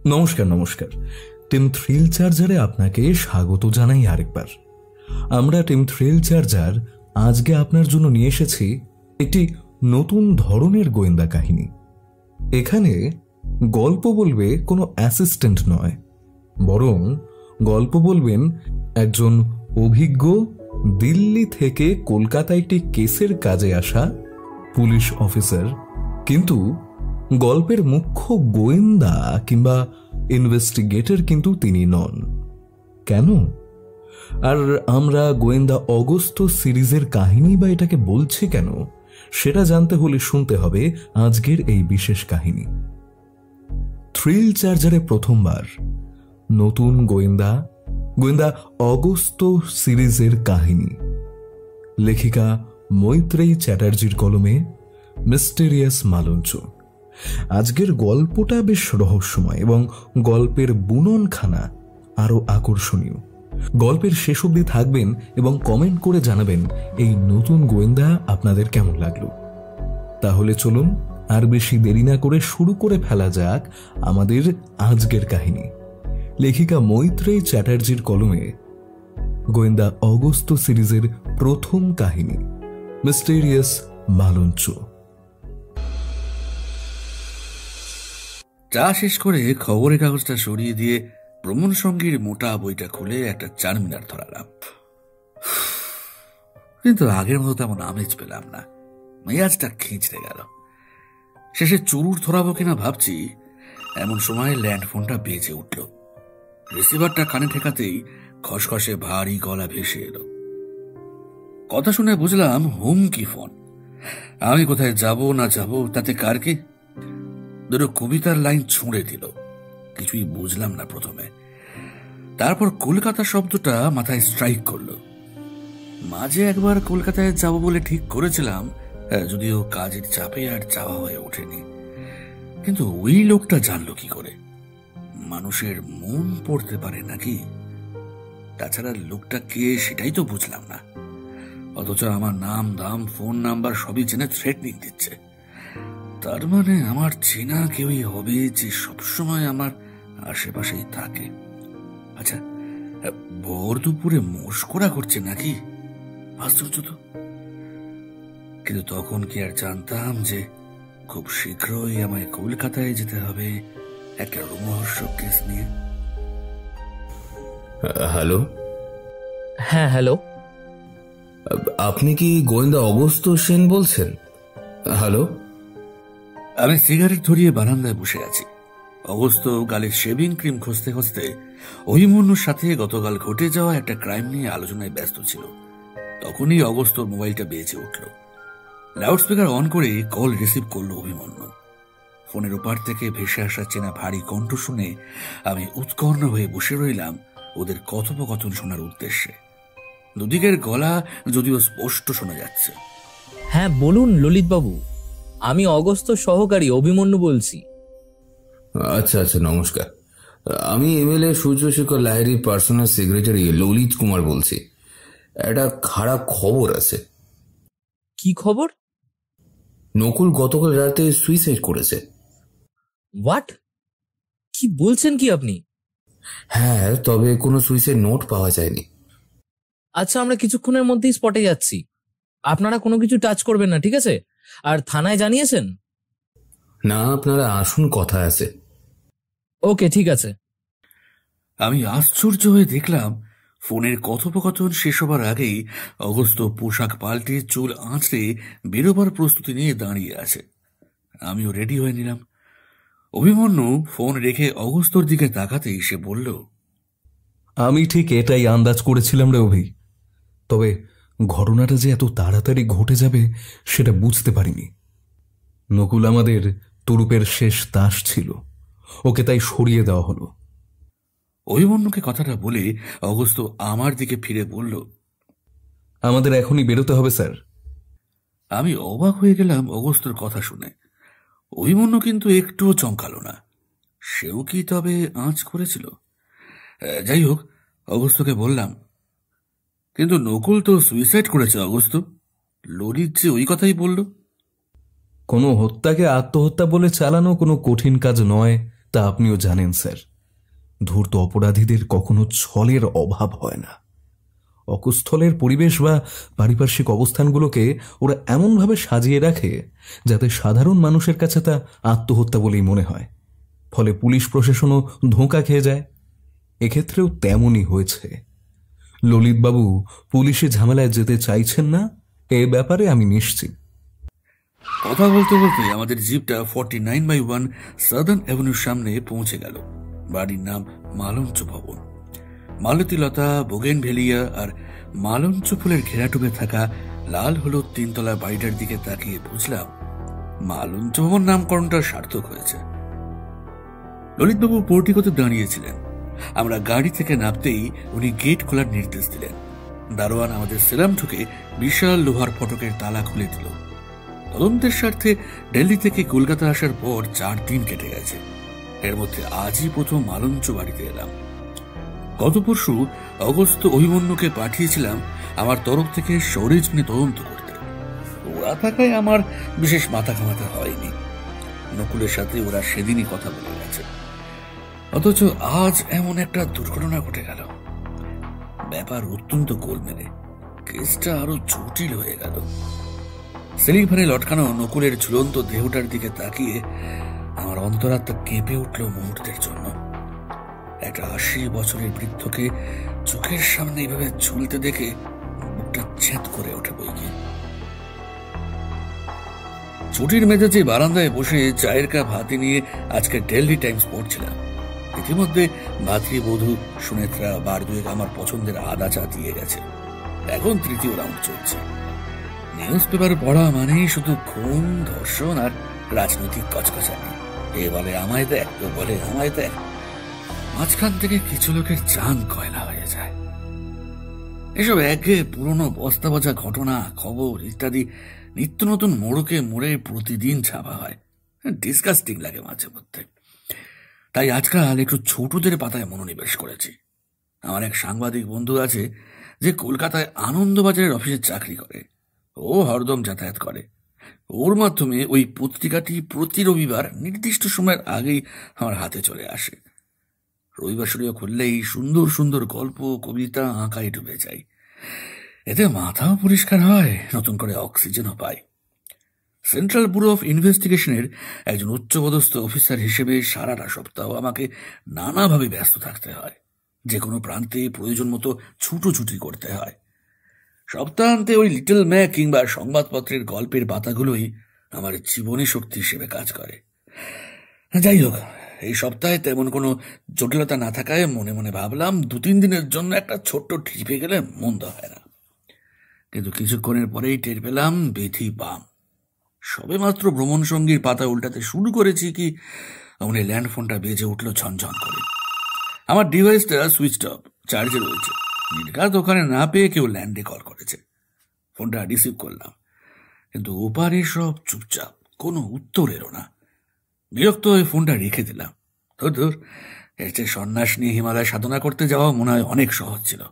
নমস্কার নমস্কার। Team thrill চার্জারে আপনাকে স্বাগত জানাই আরেকবার। আমরা টিম থ্রিল চার্জার আজকে আপনার জন্য নিয়ে এসেছি একটি নতুন ধরনের গোয়েন্দা কাহিনী। এখানে গল্প বলবে কোনো অ্যাসিস্ট্যান্ট নয়, বরং গল্প বলবেন একজন অভিজ্ঞ দিল্লি থেকে কলকাতায় একটি কেসের কাজে আসা পুলিশ অফিসার। কিন্তু গল্পের মুখ্য গোয়েন্দা কিংবা ইনভেস্টিগেটর কিন্তু তিনি নন। কেন? আর আমরা গোয়েন্দা অগস্ত সিরিজের কাহিনী বা এটাকে বলছি কেন, সেটা জানতে হলে শুনতে হবে আজকের এই বিশেষ কাহিনী। থ্রিল চার্জারে প্রথমবার নতুন গোয়েন্দা অগস্ত সিরিজের কাহিনী। লেখিকা মৈত্রেয়ী চ্যাটার্জির কলমে মিস্টেরিয়াস মালঞ্চ। আজকের গল্পটা বেশ রহস্যময় এবং গল্পের বুননখানা আরো আকর্ষণীয়। গল্পের শেষ অবধি থাকবেন এবং কমেন্ট করে জানাবেন এই নতুন গোয়েন্দা আপনাদের কেমন লাগলো। তাহলে চলুন আর বেশি দেরি না করে শুরু করে ফেলা যাক আমাদের আজকের কাহিনী। লেখিকা মৈত্রেয়ী চ্যাটার্জির কলমে গোয়েন্দা অগস্ত সিরিজের প্রথম কাহিনী, মিস্টেরিয়াস মালঞ্চ। চা শেষ করে খবরের কাগজটা সরিয়ে দিয়ে ভ্রমণ সঙ্গীর মোটা বইটা খুলে একটা চারমিনার ধরালাম। কিন্তু আগের মতো তেমন আমেজ পেলাম না, মেজাজটা খিঁচড়ে গেল। শেষে চুরুট ধরাবো কিনা ভাবছি, এমন সময় ল্যান্ডফোনটা বেজে উঠল। রিসিভারটা কানে ঠেকাতেই খসখসে ভারী গলা ভেসে এলো। কথা শুনে বুঝলাম হুমকি ফোন। আমি কোথায় যাব না যাব তাতে কার কি। দুটো কবিতার লাইন ছুঁড়ে দিল। কিছুই বুঝলাম না প্রথমে, তারপর কলকাতা শব্দটা মাথায় স্ট্রাইক করলো। মাঝে একবার কলকাতায় যাব বলে ঠিক করেছিলাম, যদিও কাজের চাপে আর যাওয়া হয়ে ওঠেনি। কিন্তু ওই লোকটা জানলো কি করে? মানুষের মন পড়তে পারে নাকি? তাছাড়া লোকটা কে সেটাই তো বুঝলাম না। অথচ আমার নাম দাম ফোন নাম্বার সবই জেনে থ্রেটনিং দিচ্ছে। তার মানে আমার চেনা কেউই হবে যে সবসময় আমার আশেপাশেই থাকে। আচ্ছা, ভোর দুপুরে মস্করা করছে নাকি? আশ্চর্য তো। কিন্তু তখন কি আর জানতাম যে খুব শীঘ্রই আমায় কলকাতায় যেতে হবে একটা রোমহর্ষক কেস নিয়ে। হ্যালো। হ্যাঁ হ্যালো, আপনি কি গোয়েন্দা অগস্ত সেন বলছেন? হ্যালো। আমি সিগারেট ধরিয়ে বারান্দায় বসে আছি। অগস্ত গালের শেভিং ক্রিম খুঁজতে খুঁজতে অভিমন্যুর সাথে গতকাল ঘটে যাওয়া একটা ক্রাইম নিয়ে আলোচনায় ব্যস্ত ছিল। তখনই অগস্তর মোবাইলটা বেজে উঠল। লাউডস্পিকার অন করে কল রিসিভ করলো অভিমন্যু। ফোনের ওপার থেকে ভেসে আসা চেনা ভারী কণ্ঠ শুনে আমি উৎকর্ণ হয়ে বসে রইলাম ওদের কথোপকথন শোনার উদ্দেশ্যে। দুদিকের গলা যদিও স্পষ্ট শোনা যাচ্ছে। হ্যাঁ বলুন ললিতবাবু, আমি অগস্ত সহকারী অভিমন্যু বলছি। আচ্ছা আচ্ছা, নমস্কার। আমি এমএলএ সূর্যশেখর লাহিড়ীর পার্সোনাল সেক্রেটারি ললিত কুমার বলছি। একটা খারাপ খবর আছে। কি খবর? নকুল গতকাল রাতে সুইসাইড করেছে। হোয়াট? কি বলছেন কি আপনি? হ্যাঁ, তবে কোনো সুইসাইড নোট পাওয়া যায়নি। আচ্ছা, আমরা কিছুক্ষণের মধ্যেই স্পটে যাচ্ছি। আপনারা কোনো কিছু টাচ করবেন না, ঠিক আছে? আর থানায় জানিয়েছেন? না, আপনারা আসুন, কথা আছে। ওকে, ঠিক আছে। আমি আশ্চর্য হয়ে দেখলাম ফোনের কথোপকথন শেষ হবার আগেই অগস্ত পোশাক পাল্টে চুল আঁচড়ে বেরোবার প্রস্তুতি নিয়ে দাঁড়িয়ে আছে। আমিও রেডি হয়ে নিলাম। অভিমন্যু ফোন রেখে অগস্তর দিকে তাকাতেই সে বলল, আমি ঠিক এটাই আন্দাজ করেছিলাম রে অভি। তবে ঘটনাটা যে এত তাড়াতাড়ি ঘটে যাবে সেটা বুঝতে পারিনি। নকুল আমাদের তুরুপের শেষ দাস ছিল, ওকে তাই সরিয়ে দেওয়া হলো। অভিমন্যুকে কথাটা বলে অগস্ত আমার দিকে ফিরে বলল, আমাদের এখনই বেরোতে হবে স্যার। আমি অবাক হয়ে গেলাম অগস্তর কথা শুনে। অভিমন্যু কিন্তু একটুও চমকালো না। সেও কি তবে আঁচ করেছিল? যাই হোক, অগস্তকে বললাম, কিন্তু নকুল তো সুইসাইড করেছে অগস্ত। ললিত যে ওই কথাই বলল। কোনো হত্যাকে আত্মহত্যা বলে চালানো কোনো কঠিন কাজ নয়, তা আপনিও জানেন স্যার। ধূর্ত অপরাধীদের কখনো ছলের অভাব হয় না। অকুস্থলের পরিবেশ বা পারিপার্শ্বিক অবস্থানগুলোকে ওরা এমনভাবে সাজিয়ে রাখে যাতে সাধারণ মানুষের কাছে তা আত্মহত্যা বলেই মনে হয়। ফলে পুলিশ প্রশাসনও ধোঁকা খেয়ে যায়। এক্ষেত্রেও তেমনই হয়েছে। ললিতবাবু পুলিশে ঝামেলায় যেতে চাইছেন না, এ ব্যাপারে আমি নিশ্চিত। কথা বলতে বলতে আমাদের জিপটা 49/1 সাদার্ন অ্যাভিনিউর সামনে পৌঁছে গেল। বাড়ির নাম মালঞ্চ ভবন। মালতীলতা, বোগেনভেলিয়া আর মালঞ্চ ফুলের ঘেরাটুবে থাকা লাল হলুদ 3 তলা বাড়িটার দিকে তাকিয়ে বুঝলাম মালঞ্চ ভবন নামকরণটা সার্থক হয়েছে। ললিতবাবু পোর্টিকোতে দাঁড়িয়েছিলেন। আমরা গাড়ি থেকে নামতেই উনি গেট খোলার নির্দেশ দিলেন। দারোয়ান আমাদের সেলাম ঠুকে বিশাল লোহার ফটকের তালা খুলে দিল। তদন্তের স্বার্থে দিল্লি থেকে কলকাতা আসার পর 4 দিন কেটে গেছে। এর মধ্যে আজই প্রথম মালঞ্চ বাড়িতে এলাম। গত পরশু অগস্ত অভিমন্যুকে পাঠিয়েছিলাম আমার তরফ থেকে সরেজ নিয়ে তদন্ত করতে। ওরা থাকায় আমার বিশেষ মাথা ঘামাতে হয়নি। নকুলের সাথে ওরা সেদিনই কথা বলে গেছে। অথচ আজ এমন একটা দুর্ঘটনা ঘটে গেল। ব্যাপার অত্যন্ত গোলমেলে, কেসটা আরো জটিল হয়ে গেল। সিলিং ফ্যানে লটকানো নকুলের ঝুলন্ত দেহটার দিকে তাকিয়ে আমার অন্তরাত্মা কেঁপে উঠল মুহূর্তের জন্য। একটা 80 বছরের বৃদ্ধকে চোখের সামনে এইভাবে ঝুলতে দেখে বুকটা ছেদ করে ওঠে বইকে। ছুটির মেজাজে বারান্দায় বসে চায়ের কাপ হাতে নিয়ে আজকে দিল্লি টাইমস পড়ছিলাম। ইতিমধ্যে ভাতৃবধূ সুনেত্রা বার দুয়েক আমার পছন্দের আদা চা দিয়ে গেছে। এখন 3য় রাউন্ড চলছে। নিউজ পেপার পড়া মানেই শুধু খুন, ধর্ষণ আর রাজনৈতিক কচকচানি। এ বলে আমায় দেখ, ও বলে আমায় দেখ। মাঝখান থেকে কিছু লোকের জান কয়লা হয়ে যায়। এসব একঘেয়ে পুরনো বস্তা বোঝা ঘটনা, খবর ইত্যাদি নিত্য নতুন মোড়কে মোড়ে প্রতিদিন ছাপা হয়। ডিসকাস্টিং লাগে মাঝে মধ্যে। তাই আজকাল একটু ছোটদের পাতায় মনোনিবেশ করেছি। আমার এক সাংবাদিক বন্ধু আছে যে কলকাতায় আনন্দবাজারের অফিসে চাকরি করে। ও হরদম যাতায়াত করে। ওর মাধ্যমে ওই পত্রিকাটি প্রতি রবিবার নির্দিষ্ট সময়ের আগেই আমার হাতে চলে আসে। রবিবার শুরু খুললেই সুন্দর সুন্দর গল্প, কবিতা আঁকায় ডুবে যায়। এতে মাথাও পরিষ্কার হয়, নতুন করে অক্সিজেনও পায়। সেন্ট্রাল ব্যুরো অফ ইনভেস্টিগেশনের একজন উচ্চপদস্থ অফিসার হিসেবে সারাটা সপ্তাহ আমাকে নানাভাবে ব্যস্ত থাকতে হয়। যে কোনো প্রান্তে প্রয়োজন মতো ছুটোছুটি করতে হয়। সপ্তাহান্তে ওই লিটল ম্যাক কিংবা সংবাদপত্রের গল্পের পাতাগুলোই আমার জীবনী শক্তি হিসেবে কাজ করে। যাই হোক, এই সপ্তাহে তেমন কোনো জটিলতা না থাকায় মনে মনে ভাবলাম 2-3 দিনের জন্য একটা ছোট্ট ট্রিপে গেলে মন্দ হয় না। কিন্তু কিছুক্ষণের পরেই টের পেলাম বেথি বাম। সবে মাত্র ভ্রমণ সঙ্গীর পাতা উল্টাতে শুরু করেছি কি অমনি ল্যান্ড ফোনটা বেজে উঠলো ঝনঝন করে। আমার ডিভাইসটা সুইচ অফ, চার্জে রয়েছে। নির্ঘাত ওখানে না পেয়ে কেউ ল্যান্ডে কল করেছে। ফোনটা রিসিভ করলাম, কিন্তু ওপারে সব চুপচাপ, কোনো উত্তর এলো না। বিরক্ত হয়ে ফোনটা রেখে দিলাম। ধর এর চেয়ে সন্ন্যাস নিয়ে হিমালয় সাধনা করতে যাওয়া মনে হয় অনেক সহজ ছিল।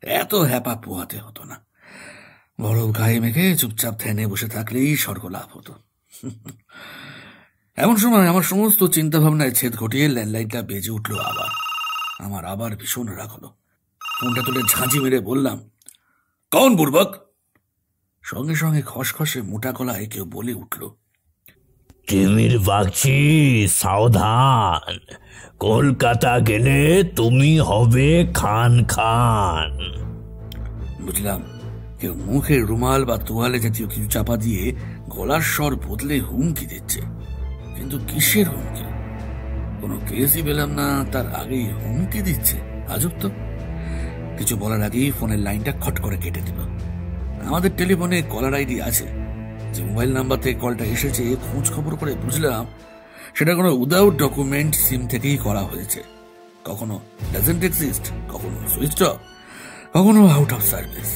এত হ্যাপা পোহাতে হতো না। বরফ গায়ে মেখে চুপচাপ ধ্যানে বসে থাকলেই স্বর্গ লাভ হতো। এমন সময় আমার সমস্ত চিন্তা ভাবনায় ছেদ ঘটিয়ে ল্যান্ডলাইনটা বেজে উঠল আবার। আমার আবার ভীষণ রাগ হলো। ফোনটা তুলে ঝাঁঝি মেরে বললাম, কন বুর্বক? সঙ্গে সঙ্গে খসখসে মোটা গলায় কেউ বলে উঠল, টিমির বাগচি, সাবধান, কলকাতা গেলে তুমি হবে খান খান। বুঝলাম কেউ মুখে রুমাল বা তোয়ালে জাতীয় কিছু চাপা দিয়ে গলার স্বর বদলে হুমকি দিচ্ছে। কিন্তু কিসের হুমকি? কোনো কেসই পেলাম না, তার আগেই হুমকি দিচ্ছে। আজব তো। কিছু বলার আগেই ফোনের লাইনটা খট করে কেটে দিল। আমাদের টেলিফোনে কলার আইডি আছে। যে মোবাইল নাম্বার থেকে কলটা এসেছে খোঁজ খবর করে বুঝলাম সেটা কোনো উইদাউট ডকুমেন্ট সিম থেকেই করা হয়েছে। কখনো ডাজন্ট এক্সিস্ট, কখনো সুইচ অফ, কখনো আউট অফ সার্ভিস।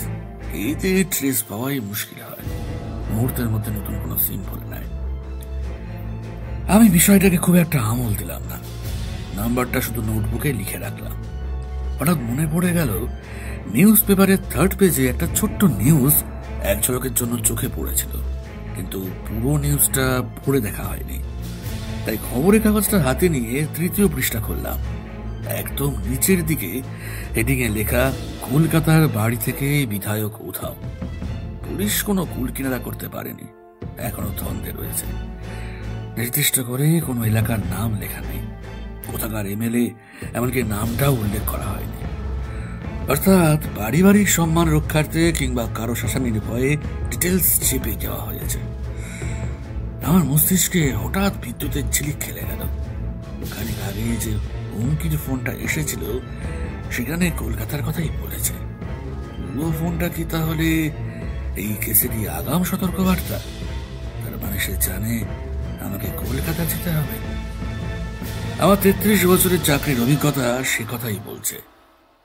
এতে ট্রেস পাওয়াই মুশকিল হয়। মুহূর্তের মধ্যে নতুন কোনো সিম ভরে নেয়। আমি বিষয়টাকে খুব একটা আমল দিলাম না। নাম্বারটা শুধু নোটবুকে লিখে রাখলাম। হঠাৎ মনে পড়ে গেল নিউজ পেপারের 3rd পেজে একটা ছোট্ট নিউজ এক ঝলকের জন্য চোখে পড়েছিল, কিন্তু পুরো নিউজটা পড়ে দেখা হয়নি। তাই খবরের কাগজটা হাতে নিয়ে তৃতীয় পৃষ্ঠা খুললাম। একদম নিচের দিকে হেডিং এ লেখা, কলকাতার বাড়ি থেকে বিধায়ক উধাও। পুলিশ কোনো কুল কিনারা করতে পারেনি, এখনো ধন্দে রয়েছে। নির্দিষ্ট করে কোনো এলাকার নাম লেখা নেই, কোথাকার এমএলএ এমনকি নামটাও উল্লেখ করা হয়নি। অর্থাৎ পারিবারিক সম্মান রক্ষার্থে কিংবা কারো শাসানির ভয়ে ডিটেলস চেপে দেওয়া হয়েছে। আমার মস্তিষ্কে হঠাৎ বিদ্যুতের ঝিলিক খেলে গেল। খানিক আগে যে হুমকির ফোনটা এসেছিল সেখানে কলকাতার কথাই বলেছে। ও ফোনটা কি তাহলে এই কেসেরই আগাম সতর্কবার্তা? তার মানে সে জানে আমাকে কলকাতা যেতে হবে। আমার 33 বছরের চাকরির অভিজ্ঞতা সে কথাই বলছে।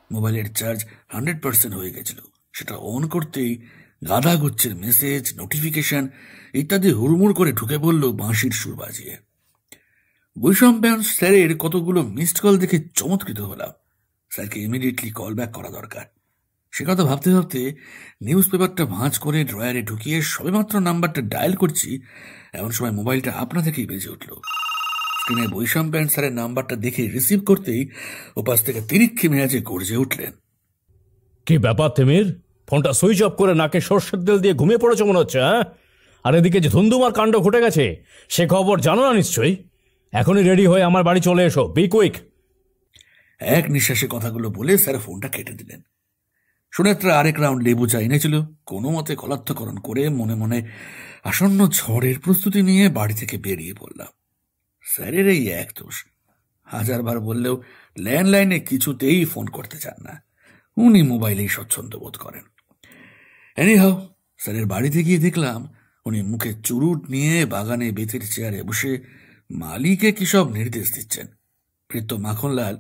মোবাইলের চার্জ 100% হয়ে গেছিল। সেটা অন করতেই গাদা গুচ্ছের মেসেজ, নোটিফিকেশন ইত্যাদি হুড়মুড় করে ঢুকে পড়ল বাঁশির সুর বাজিয়ে। বৈষম্যায়ন স্যারের কতগুলো মিসড কল দেখে চমৎকৃত হলাম। স্যারকে ইমিডিয়েটলি কল ব্যাক করা দরকার। সে কথা ভাবতে ভাবতে নিউজ পেপারটা ভাঁজ করে ড্রয়ারে ঢুকিয়ে সবেমাত্র নাম্বারটা ডায়াল করছি, এমন সময় মোবাইলটা আপনা থেকেই বেজে উঠল। স্ক্রিনে বৈষম্যায়ন স্যারের নাম্বারটা দেখে রিসিভ করতেই ওপাশ থেকে তিরিক্ষি মেয়াজে গর্জে উঠলেন। কি ব্যাপার তিমির? ফোনটা সুইচ অফ করে নাকে সর্ষের তেল দিয়ে ঘুমিয়ে পড়েছ মনে হচ্ছে, হ্যাঁ? আর এদিকে যে ধুন্দুমার কাণ্ড ঘটে গেছে সে খবর জানো না নিশ্চয়ই। এখনই রেডি হয়ে আমার বাড়ি চলে এসো, বি কুইক। এক নিঃশ্বাসে কথাগুলো বলে স্যার ফোনটা কেটে দিলেন। সুনেত্রা আরেক রাউন্ড লেবু চা এনেছিল। কোনো মতে কলার্থকরণ করে মনে মনে আসন্ন ঝড়ের প্রস্তুতি নিয়ে বাড়ি থেকে বেরিয়ে পড়লাম। স্যারের এই এক দোষ, হাজারবার বললেও ল্যান্ডলাইনে কিছুতেই ফোন করতে চান না। উনি মোবাইলেই স্বচ্ছন্দ বোধ করেন। এনিহাও স্যারের বাড়িতে গিয়ে দেখলাম উনি মুখে চুরুট নিয়ে বাগানে বেতের চেয়ারে বসে মালিকে কি সব নির্দেশ দিচ্ছেন। ভৃত্য মাখনলাল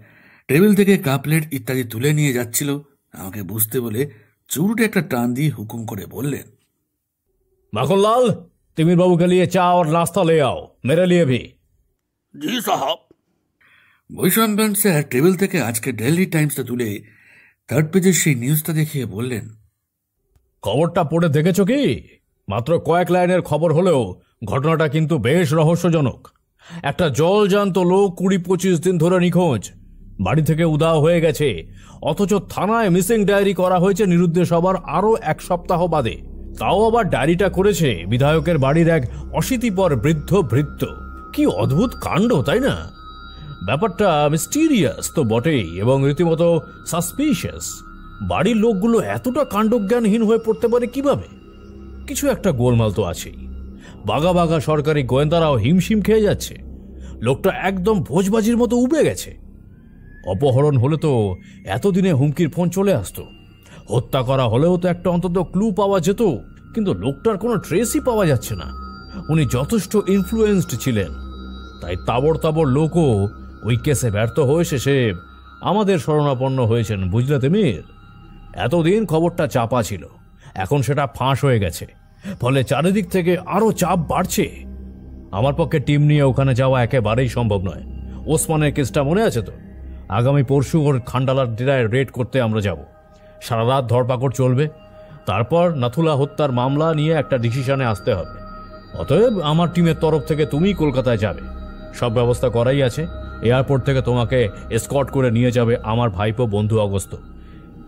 টেবিল থেকে কাপলেট ইত্যাদি তুলে নিয়ে যাচ্ছিল। আমাকে বুঝতে বলে চুরুটে একটা টান দিয়ে হুকুম করে বললেন, মাখনলাল, তিমির বাবু के लिए चा और नाश्ता ले आओ, मेरे लिए भी। জি সাহেব। বৈষম্যায়ন স্যার টেবিল থেকে আজকে ডেইলি টাইমসটা তুলে থার্ড পেজের সেই নিউজটা দেখিয়ে বললেন, খবরটা পড়ে দেখেছ কি? মাত্র কয়েক লাইনের খবর হলেও ঘটনাটা কিন্তু বেশ রহস্যজনক। একটা জলজান্ত লোক 20-25 দিন ধরে নিখোঁজ, বাড়ি থেকে উধাও হয়ে গেছে, অথচ থানায় মিসিং ডায়েরি করা হয়েছে নিরুদ্দেশ হবার আরো 1 সপ্তাহ বাদে। তাও আবার ডায়েরিটা করেছে বিধায়কের বাড়ির এক অশীতিপর বৃদ্ধ ভৃত্য। কি অদ্ভুত কাণ্ড, তাই না? ব্যাপারটা মিস্টিরিয়াস তো বটেই এবং রীতিমতো সাসপিশিয়াস। বাড়ির লোকগুলো এতটা কাণ্ডজ্ঞানহীন হয়ে পড়তে পারে কিভাবে? কিছু একটা গোলমাল তো আছেই। বাঘা বাঘা সরকারি গোয়েন্দারাও হিমশিম খেয়ে যাচ্ছে। লোকটা একদম ভোজবাজির মতো উবে গেছে। অপহরণ হলে তো এতদিনে হুমকির ফোন চলে আসতো। হত্যা করা হলেও তো একটা অন্তত ক্লু পাওয়া যেত, কিন্তু লোকটার কোনো ট্রেসই পাওয়া যাচ্ছে না। উনি যথেষ্ট ইনফ্লুয়েন্সড ছিলেন, তাই তাবড় তাবড় লোকও ওই কেসে ব্যর্থ হয়ে শেষে আমাদের শরণাপন্ন হয়েছেন, বুঝলে তিমির? এতদিন খবরটা চাপা ছিল, এখন সেটা ফাঁস হয়ে গেছে, ফলে চারিদিক থেকে আরো চাপ বাড়ছে। আমার পক্ষে টিম নিয়ে ওখানে যাওয়া একেবারেই সম্ভব নয়। ওসমানের কেসটা মনে আছে তো? আগামী পরশু ওর খান্ডালার ডেরায় রেড করতে আমরা যাব। সারা রাত ধরপাকড় চলবে, তারপর নাথুলা হত্যার মামলা নিয়ে একটা ডিসিশনে আসতে হবে। অতএব আমার টিমের তরফ থেকে তুমি কলকাতায় যাবে, সব ব্যবস্থা করাই আছে। এয়ারপোর্ট থেকে তোমাকে এসকর্ট করে নিয়ে যাবে আমার ভাইপো বন্ধু অগস্ত।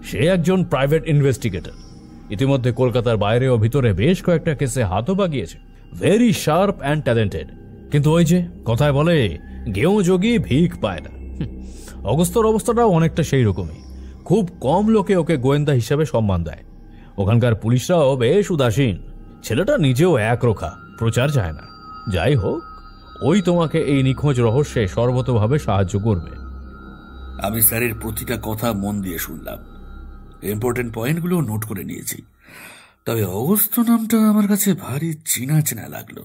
সে একজন প্রাইভেট ইনভেস্টিগেটর, ইতিমধ্যে কলকাতার বাইরে ও ভিতরে বেশ কয়েকটা কেসে হাতও বাগিয়েছে। Very sharp and talented. কিন্তু ওই যে কথায় বলে, গেঁয়ো যোগী ভিক পায় না। অগস্তর অবস্থাটাও অনেকটা সেই রকমই। খুব কম লোকে ওকে গোয়েন্দা হিসাবে সম্মান দেয়। ওখানকার পুলিশরাও বেশ উদাসীন। ছেলেটা নিজেও একরোখা, প্রচার চায় না। যাই হোক, ওই তোমাকে এই নিখোঁজ রহস্যে সর্বতভাবে সাহায্য করবে। আমি স্যারের প্রতিটা কথা মন দিয়ে শুনলাম, ইম্পর্টেন্ট পয়েন্টগুলো নোট করে নিয়েছি। তবে অগস্ত নামটা আমার কাছে ভারী চেনা চেনা লাগলো,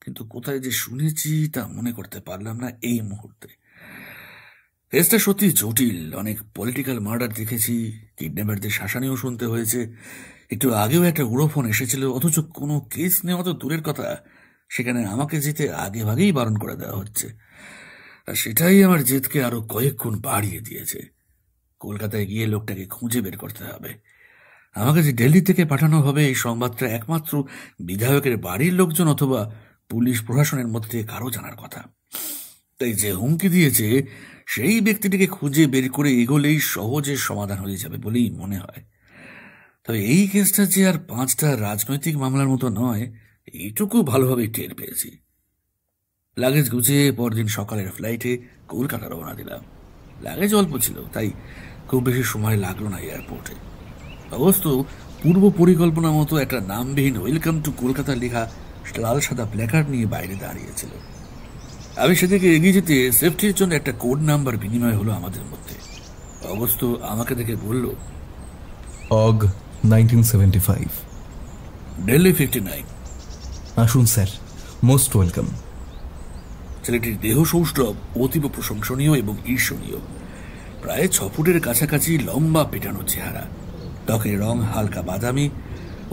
কিন্তু কোথায় যে শুনেছি তা মনে করতে পারলাম না এই মুহূর্তে। কেসটা সত্যি জটিল। অনেক পলিটিক্যাল মার্ডার দেখেছি, কিডন্যাপারদের শাসানিও শুনতে হয়েছে। একটু আগেও একটা উড়োফোন এসেছিল, অথচ কোনো কেস নেওয়া তো দূরের কথা, সেখানে আমাকে যেতে আগে ভাগেই বারণ করে দেওয়া হচ্ছে। আর সেটাই আমার জেদকে আরো কয়েক গুণ বাড়িয়ে দিয়েছে। কলকাতায় গিয়ে লোকটাকে খুঁজে বের করতে হবে। আমাকে যে দিল্লি থেকে পাঠানো হবে এই সংবাদটা একমাত্র বিধায়কের বাড়ির লোকজন অথবা পুলিশ প্রশাসনের মধ্যে কারো জানার কথা। তাই যে হুমকি দিয়েছে সেই ব্যক্তিটিকে খুঁজে বের করে এগোলেই সহজে সমাধান হয়ে যাবে বলেই মনে হয়। তবে এই কেসটা যে আর 5টা রাজনৈতিক মামলার মতো নয়, এইটুকু ভালোভাবে টের পেয়েছি। লাগেজ গুছিয়ে পরদিন সকালের ফ্লাইটে কলকাতা রওনা দিলাম। লাগেজ অল্প ছিল, তাই খুব বেশি সময় লাগলো না এয়ারপোর্টে। অবশ্য পূর্ব পরিকল্পনা মতো একটা নামবিহীন ওয়েলকাম টু কলকাতা লেখা লাল সাদা প্ল্যাকার্ড নিয়ে বাইরে দাঁড়িয়েছিল। আমি সেদিকে এগিয়ে যেতে সেফটির জন্য একটা কোড নাম্বার বিনিময় হলো আমাদের মধ্যে। অবশ্য আমাকে দেখে বলল, অগ 1975। দিল্লি 59। আসুন স্যার, মোস্ট ওয়েলকাম। ছেলেটির দেহ সৌষ্ঠব অতীব প্রশংসনীয় এবং ঈর্ষণীয়। প্রায় 6 ফুটের কাছাকাছি লম্বা পেটানো চেহারা, ত্বকের রং হালকা বাদামি,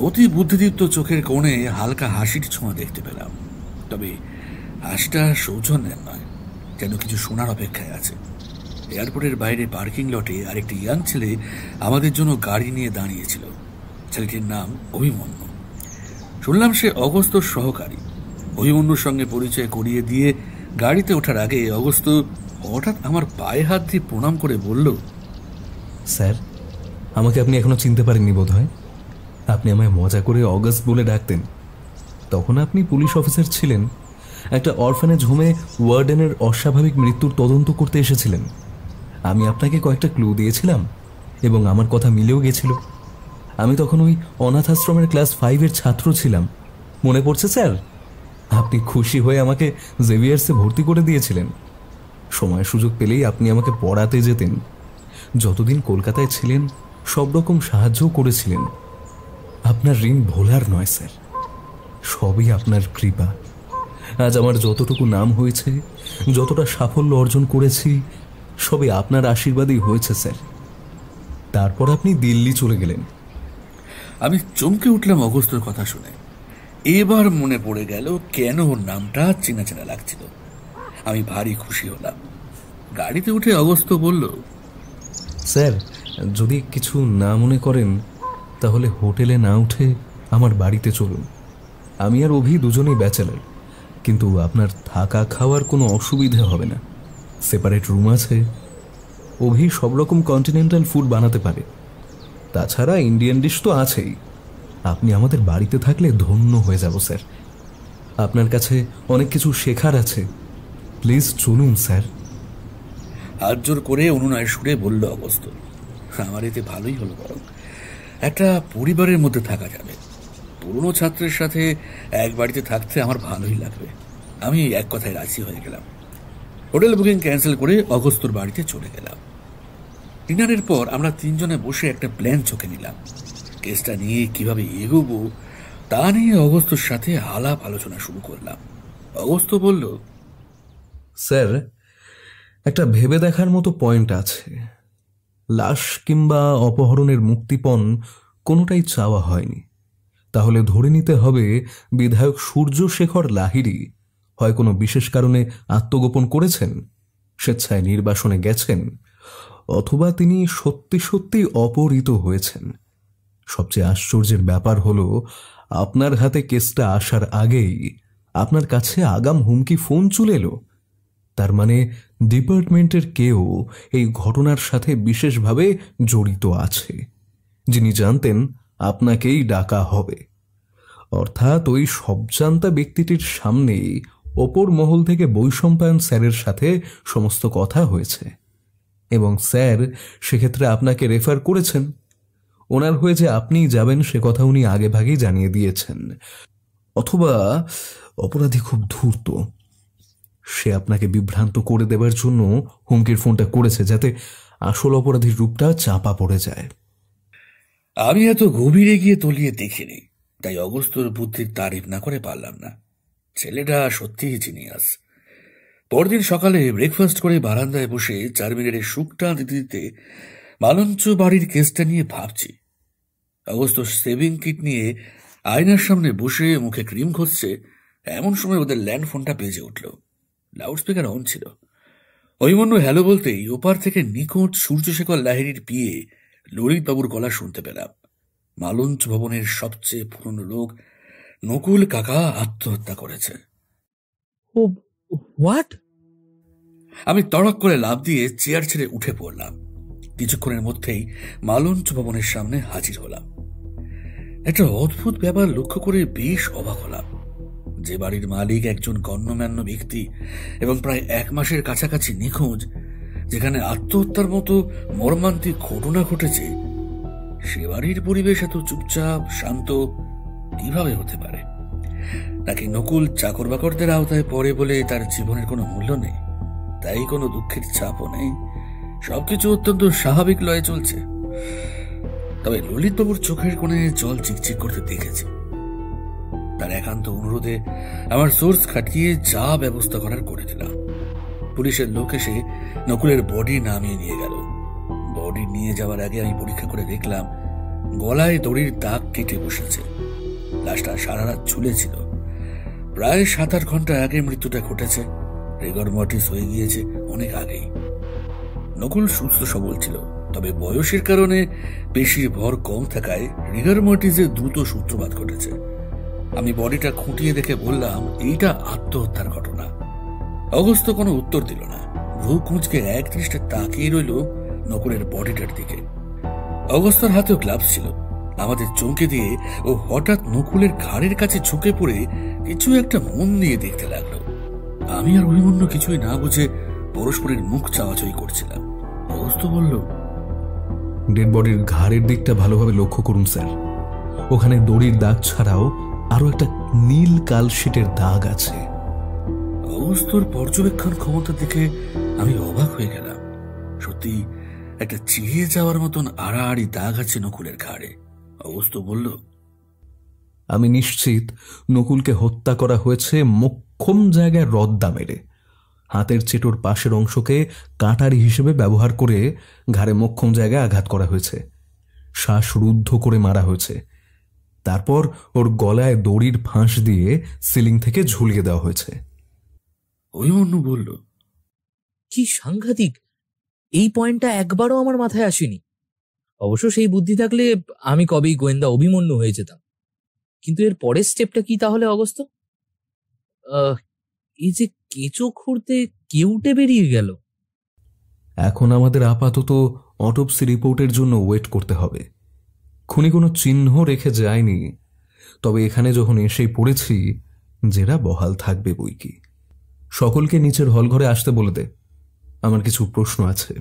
অতি বুদ্ধিদীপ্ত চোখের কোণে হালকা হাসির ছোঁয়া দেখতে পেলাম। তবে হাসিটা সৌজন্যের নয়, যেন কিছু শোনার অপেক্ষায় আছে। এয়ারপোর্টের বাইরে পার্কিং লটে আরেকটি ইয়াং ছেলে আমাদের জন্য গাড়ি নিয়ে দাঁড়িয়েছিল। ছেলেটির নাম অভিমন্যু। শুনলাম সে অগস্ত্যর সহকারী। অভিমন্যুর সঙ্গে পরিচয় করিয়ে দিয়ে গাড়িতে ওঠার আগে অগস্ত্য হঠাৎ আমার পায়ে হাত দিয়ে প্রণাম করে বলল, স্যার, আমাকে আপনি এখনো চিনতে পারেননি বোধ হয়। আপনি আমায় মজা করে অগাস্ট বলে ডাকতেন। তখন আপনি পুলিশ অফিসার ছিলেন, একটা অরফানেজ হোমে ওয়ার্ডেনের অস্বাভাবিক মৃত্যুর তদন্ত করতে এসেছিলেন। আমি আপনাকে কয়েকটা ক্লু দিয়েছিলাম এবং আমার কথা মিলেও গেছিল। আমি তখন ওই অনাথ আশ্রমের ক্লাস 5-এর ছাত্র ছিলাম, মনে পড়ছে স্যার? আপনি খুশি হয়ে আমাকে জেভিয়ার্সে ভর্তি করে দিয়েছিলেন। সময় সুযোগ পেলেই আপনি আমাকে পড়াতে যেতেন। যতদিন কলকাতায় ছিলেন সব রকম সাহায্যও করেছিলেন। আপনার ঋণ ভোলার নয় স্যার, সবই আপনার কৃপা। আজ আমার যতটুকু নাম হয়েছে, যতটা সাফল্য অর্জন করেছি, সবই আপনার আশীর্বাদেই হয়েছে স্যার। তারপর আপনি দিল্লি চলে গেলেন। আমি চমকে উঠলাম অগস্ত্যর কথা শুনে। এবার মনে পড়ে গেল কেন ওর নামটা চেনা চেনা লাগছিল। আমি ভারী খুশি হলাম। গাড়িতে উঠে অগস্ত্য বলল, স্যার, যদি কিছু না মনে করেন তাহলে হোটেলে না উঠে আমার বাড়িতে চলুন। আমি আর অভি দুজনেই ব্যাচেলার, কিন্তু আপনার থাকা খাওয়ার কোনো অসুবিধে হবে না। সেপারেট রুম আছে। অভি সব রকম কন্টিনেন্টাল ফুড বানাতে পারে, তাছাড়া ইন্ডিয়ান ডিশ তো আছেই। আপনি আমাদের বাড়িতে থাকলে ধন্য হয়ে যাব স্যার। আপনার কাছে অনেক কিছু শেখার আছে। প্লিজ চলুন স্যার। হাত জোর করে অনুনয় সুরে বলল অগস্ত্য। আমার এতে ভালোই হলো, বরং একটা পরিবারের মধ্যে থাকা যাবে। পুরনো ছাত্রের সাথে এক বাড়িতে থাকতে আমার ভালোই লাগবে। আমি এক কথায় রাজি হয়ে গেলাম। হোটেল বুকিং ক্যান্সেল করে অগস্ত্যর বাড়িতে চলে গেলাম। ডিনারের পর আমরা 3 জনে বসে একটা প্ল্যান চোখে নিলাম। কেসটা নিয়ে কিভাবে এগোবো তা নিয়ে অগস্ত্যর সাথে আলাপ আলোচনা শুরু করলাম। অগস্ত্য বলল, স্যার, একটা ভেবে দেখার মতো পয়েন্ট আছে। লাশ কিংবা অপহরণের মুক্তিপণ কোনোটাই চাওয়া হয়নি। তাহলে ধরে নিতে হবে বিধায়ক সূর্যশেখর লাহিড়ী হয় কোনো বিশেষ কারণে আত্মগোপন করেছেন, স্বেচ্ছায় নির্বাসনে গেছেন, অথবা তিনি সত্যি সত্যি অপহৃত হয়েছেন। সবচেয়ে আশ্চর্যের ব্যাপার হলো, আপনার হাতে কেসটা আসার আগেই আপনার কাছে আগাম হুমকি ফোন চলে এলো। তার মানে ডিপার্টমেন্টের কেউ এই ঘটনার সাথে বিশেষভাবে জড়িত আছে, যিনি জানতেন আপনাকেই ডাকা হবে। অর্থাৎ ওই সবজান্তা ব্যক্তিটির সামনেই ওপর মহল থেকে বৈষম্পায়ন স্যারের সাথে সমস্ত কথা হয়েছে এবং স্যার সেক্ষেত্রে আপনাকে রেফার করেছেন। ওনার হয়ে যে আপনি যাবেন সে কথা উনি আগেভাগেই জানিয়ে দিয়েছেন। অথবা অপরাধী খুব ধূর্ত, সে আপনাকে বিভ্রান্ত করে দেবার জন্য হুমকির ফোনটা করেছে, যাতে আসল অপরাধীর রূপটা চাপা পড়ে যায়। আমি এত গভীরে গিয়ে তলিয়ে দেখিনি, তাই অগস্ত্যর বুদ্ধির তারিফ না করে পারলাম না। ছেলেটা সত্যিই জিনিয়াস। পরদিন সকালে ব্রেকফাস্ট করে বারান্দায় বসে 4 মিনিটের শুকটা দিতে দিতে মালঞ্চ বাড়ির কেসটা নিয়ে ভাবছি। অগস্ত্য সেভিং কিট নিয়ে আয়নার সামনে বসে মুখে ক্রিম ঘষছে, এমন সময় ওদের ল্যান্ড ফোনটা বেজে উঠল। লাউডস্পিকার অন ছিল। অভিমন্যু হ্যালো বলতেই ওপার থেকে নিকট সূর্যশেখর লাহিড়ীর পিয়ে ললিতবাবুর গলা শুনতে পেলাম। মালঞ্চ ভবনের সবচেয়ে পুরনো লোক নকুল কাকা আত্মহত্যা করেছে। ও হোয়াট? আমি তড়ক করে লাফ দিয়ে চেয়ার ছেড়ে উঠে পড়লাম। কিছুক্ষণের মধ্যেই মালঞ্চ ভবনের সামনে হাজির হলাম। একটা অদ্ভুত ব্যাপার লক্ষ্য করে বেশ অবাক হলাম। যে বাড়ির মালিক একজন গণ্যমান্য ব্যক্তি এবং প্রায় 1 মাসের কাছাকাছি নিখোঁজ, যেখানে আত্মহত্যার মতো মর্মান্তিক ঘটনা ঘটেছে, সে বাড়ির পরিবেশ এত চুপচাপ শান্ত কিভাবে হতে পারে? নাকি নকুল চাকর বাকরদের আওতায় পড়ে বলে তার জীবনের কোনো মূল্য নেই, তাই কোনো দুঃখের চাপও নেই, সবকিছু অত্যন্ত স্বাভাবিক লয়ে চলছে? তবে ললিতবাবুর চোখের কোণে জল চিকচিক করতে দেখেছি। তার একান্ত অনুরোধে আমার সোর্স খাটিয়ে যা ব্যবস্থা করার করে দিলাম। পুলিশের লোক এসে নকুলের বডি নামিয়ে নিয়ে গেল। বডি নিয়ে যাওয়ার আগে আমি পরীক্ষা করে দেখলাম গলায় দড়ির দাগ কেটে বসেছে। লাশটা সারা রাত ঝুলেছিল। প্রায় 7-8 ঘন্টা আগে মৃত্যুটা ঘটেছে। রিগর মর্টিস হয়ে গিয়েছে অনেক আগেই। নকুল সুস্থ সবল ছিল, তবে বয়সের কারণে পেশির ভর কম থাকায় রিগর মর্টিসের দ্রুত সূত্রপাত ঘটেছে। আমি বডিটা খুঁটিয়ে দেখে বললাম, এইটা আত্মহত্যার ঘটনা। অগস্ত কোনো উত্তর দিল না। ভ্রু কুঁচকে একদৃষ্টে তাকিয়ে রইল নকুলের বডিটার দিকে। অগস্তর হাতেও গ্লাভস ছিল। আমাদের চমকে দিয়ে ও হঠাৎ নকুলের ঘাড়ের কাছে ঝুঁকে পড়ে কিছু একটা মন দিয়ে দেখতে লাগলো। আমি আর অভিমন্যু কিছুই না বুঝে পরস্পরের মুখ চাওয়াচাই করছিলাম। অগস্ত বলল, ডেড বডির ঘাড়ের দিকটা ভালোভাবে লক্ষ্য করুন স্যার। ওখানে দড়ির দাগ ছাড়াও আরো একটা নীল কালশিটের দাগ আছে। অগস্তর পর্যবেক্ষণ ক্ষমতা দেখে আমি অবাক হয়ে গেলাম। সত্যি একটা চিড়িয়ে যাওয়ার মতন আড়াআড়ি দাগ আছে নকুলের ঘাড়ে। অগস্ত বলল, আমি নিশ্চিত নকুলকে হত্যা করা হয়েছে মোক্ষম জায়গায় রদ্দা মেরে। হাতের চেটোর পাশের অংশকে কাটারি হিসেবে ব্যবহার করে ঘাড়ে মোক্ষম জায়গায় আঘাত করা হয়েছে। শ্বাস রুদ্ধ করে মারা হয়েছে। তারপর ওর গলায় দড়ির ফাঁস দিয়ে সিলিং থেকে ঝুলিয়ে দেওয়া হয়েছে। অভিমন্যু বলল, কি সাংঘাতিক! এই পয়েন্টটা একবারও আমার মাথায় আসেনি। অবশ্য সেই বুদ্ধি থাকলে আমি কবেই গোয়েন্দা অভিমন্যু হয়ে যেতাম। কিন্তু এর পরের স্টেপটা কি তাহলে অগস্ত? এই যে কেঁচো খুঁড়তে কেউটে বেরিয়ে গেল। এখন আমাদের আপাতত অটোপসি রিপোর্টের জন্য ওয়েট করতে হবে। খুনি কোনো চিহ্ন রেখে যায়নি, তবে এখানে যখন এসেই পড়েছি জেরা বহাল থাকবে বই কি। সকলকে নিচের হলঘরে আসতে বলে দে, আমার কিছু প্রশ্ন আছে।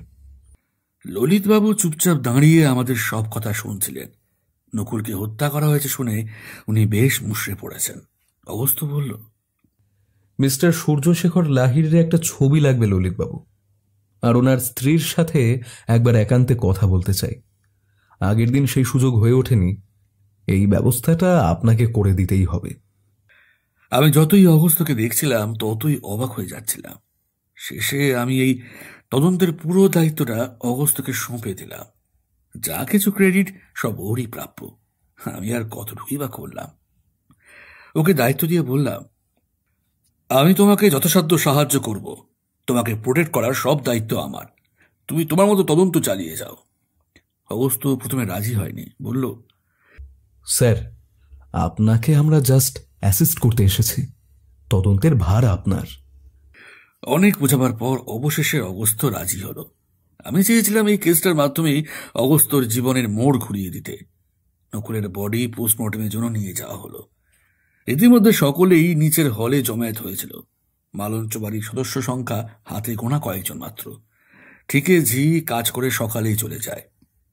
ললিতবাবু চুপচাপ দাঁড়িয়ে আমাদের সব কথা শুনছিলেন। নকুলকে হত্যা করা হয়েছে শুনে উনি বেশ মুষড়ে পড়েছেন। অগস্ত বলল, মিস্টার সূর্যশেখর লাহিড়ির একটা ছবি লাগবে ললিতবাবু, আর ওনার স্ত্রীর সাথে একবার একান্তে কথা বলতে চাই। আগের দিন সেই সুযোগ হয়ে ওঠেনি। এই ব্যবস্থাটা আপনাকে করে দিতেই হবে। আমি যতই অগস্তকে দেখছিলাম ততই অবাক হয়ে যাচ্ছিলাম। শেষে আমি এই তদন্তের পুরো দায়িত্বটা অগস্তকে সঁপে দিলাম। যা কিছু ক্রেডিট সব ওরই প্রাপ্য। আমি আর কতটুকুই বা করলাম। ওকে দায়িত্ব দিয়ে বললাম, আমি তোমাকে যথাসাধ্য সাহায্য করব। তোমাকে প্রোটেক্ট করার সব দায়িত্ব আমার। তুমি তোমার মতো তদন্ত চালিয়ে যাও। অগস্ত প্রথমে রাজি হয়নি, বলল, স্যার, আপনাকে আমরা জাস্ট অ্যাসিস্ট করতে এসেছি। তদন্তের ভার আপনার। অনেক বোঝাবার পর অবশেষে অগস্ত রাজি হলো। আমি চেয়েছিলাম এই কেসটার মাধ্যমেই অগস্তর জীবনের মোড় ঘুরিয়ে দিতে। নকুলের বডি পোস্টমর্টমের জন্য নিয়ে যাওয়া হলো। ইতিমধ্যে সকলেই নিচের হলে জমায়েত হয়েছিল। মালঞ্চ বাড়ির সদস্য সংখ্যা হাতে গোনা কয়েকজন মাত্র। ঠিকে ঝি কাজ করে সকালেই চলে যায়।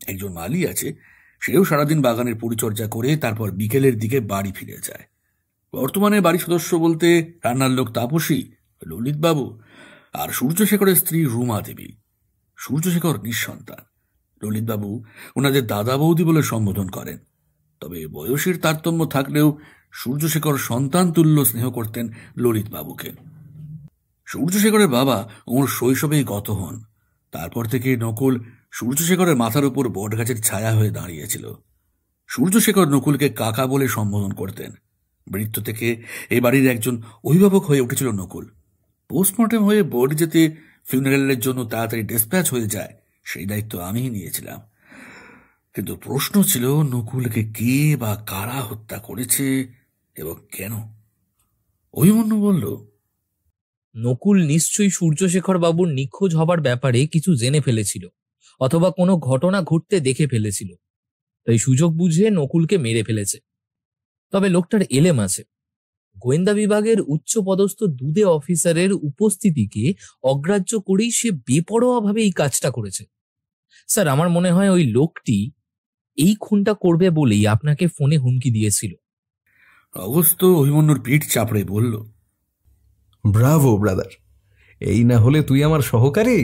একজন মালি আছে, সেও সারাদিন বাগানের পরিচর্যা করে তারপর বিকেলের দিকে বাড়ি ফিরে যায়। বর্তমানে বাড়ির সদস্য বলতে রান্নার লোক তাপসী, ললিতবাবু আর সূর্যশেখরের স্ত্রী রুমা দেবী। সূর্যশেখর নিঃসন্তান। ললিতবাবু ওনাদের দাদা বৌদি বলে সম্বোধন করেন। তবে বয়সের তারতম্য থাকলেও সূর্যশেখর সন্তান তুল্য স্নেহ করতেন ললিতবাবুকে। সূর্যশেখরের বাবা ওর শৈশবেই গত হন। তারপর থেকে নকুল সূর্যশেখরের মাথার উপর বটগাছের ছায়া হয়ে দাঁড়িয়েছিল। সূর্যশেখর নকুলকে কাকা বলে সম্বোধন করতেন। বৃত্ত থেকে এ বাড়ির একজন অভিভাবক হয়ে উঠেছিল নকুল। পোস্টমর্টম হয়ে বডি যেতে ফিউনারেলের জন্য তাড়াতাড়ি ডিসপ্যাচ হয়ে যায়, সেই দায়িত্ব আমিই নিয়েছিলাম। কিন্তু প্রশ্ন ছিল নকুলকে কে বা কারা হত্যা করেছে এবং কেন। অভিমন্যু বলল, নকুল নিশ্চয়ই সূর্যশেখর বাবুর নিখোঁজ হবার ব্যাপারে কিছু জেনে ফেলেছিল, অথবা কোনো ঘটনা ঘটতে দেখে ফেলেছিল, তাই সুযোগ বুঝে নকুলকে মেরে ফেলেছে। তবে লোকটার এলেম আছে। গোয়েন্দা বিভাগের উচ্চ পদস্থ দুদে অফিসারের উপস্থিতিকে অগ্রাহ্য করেই সে বেপরোয়াভাবে এই কাজটা করেছে। স্যার, আমার মনে হয় ওই লোকটি এই খুনটা করবে বলেই আপনাকে ফোনে হুমকি দিয়েছিল। অগস্ত অভিমন্যুর পিঠ চাপড়ে বলল, ব্রাভো ব্রাদার, এই না হলে তুই আমার সহকারী।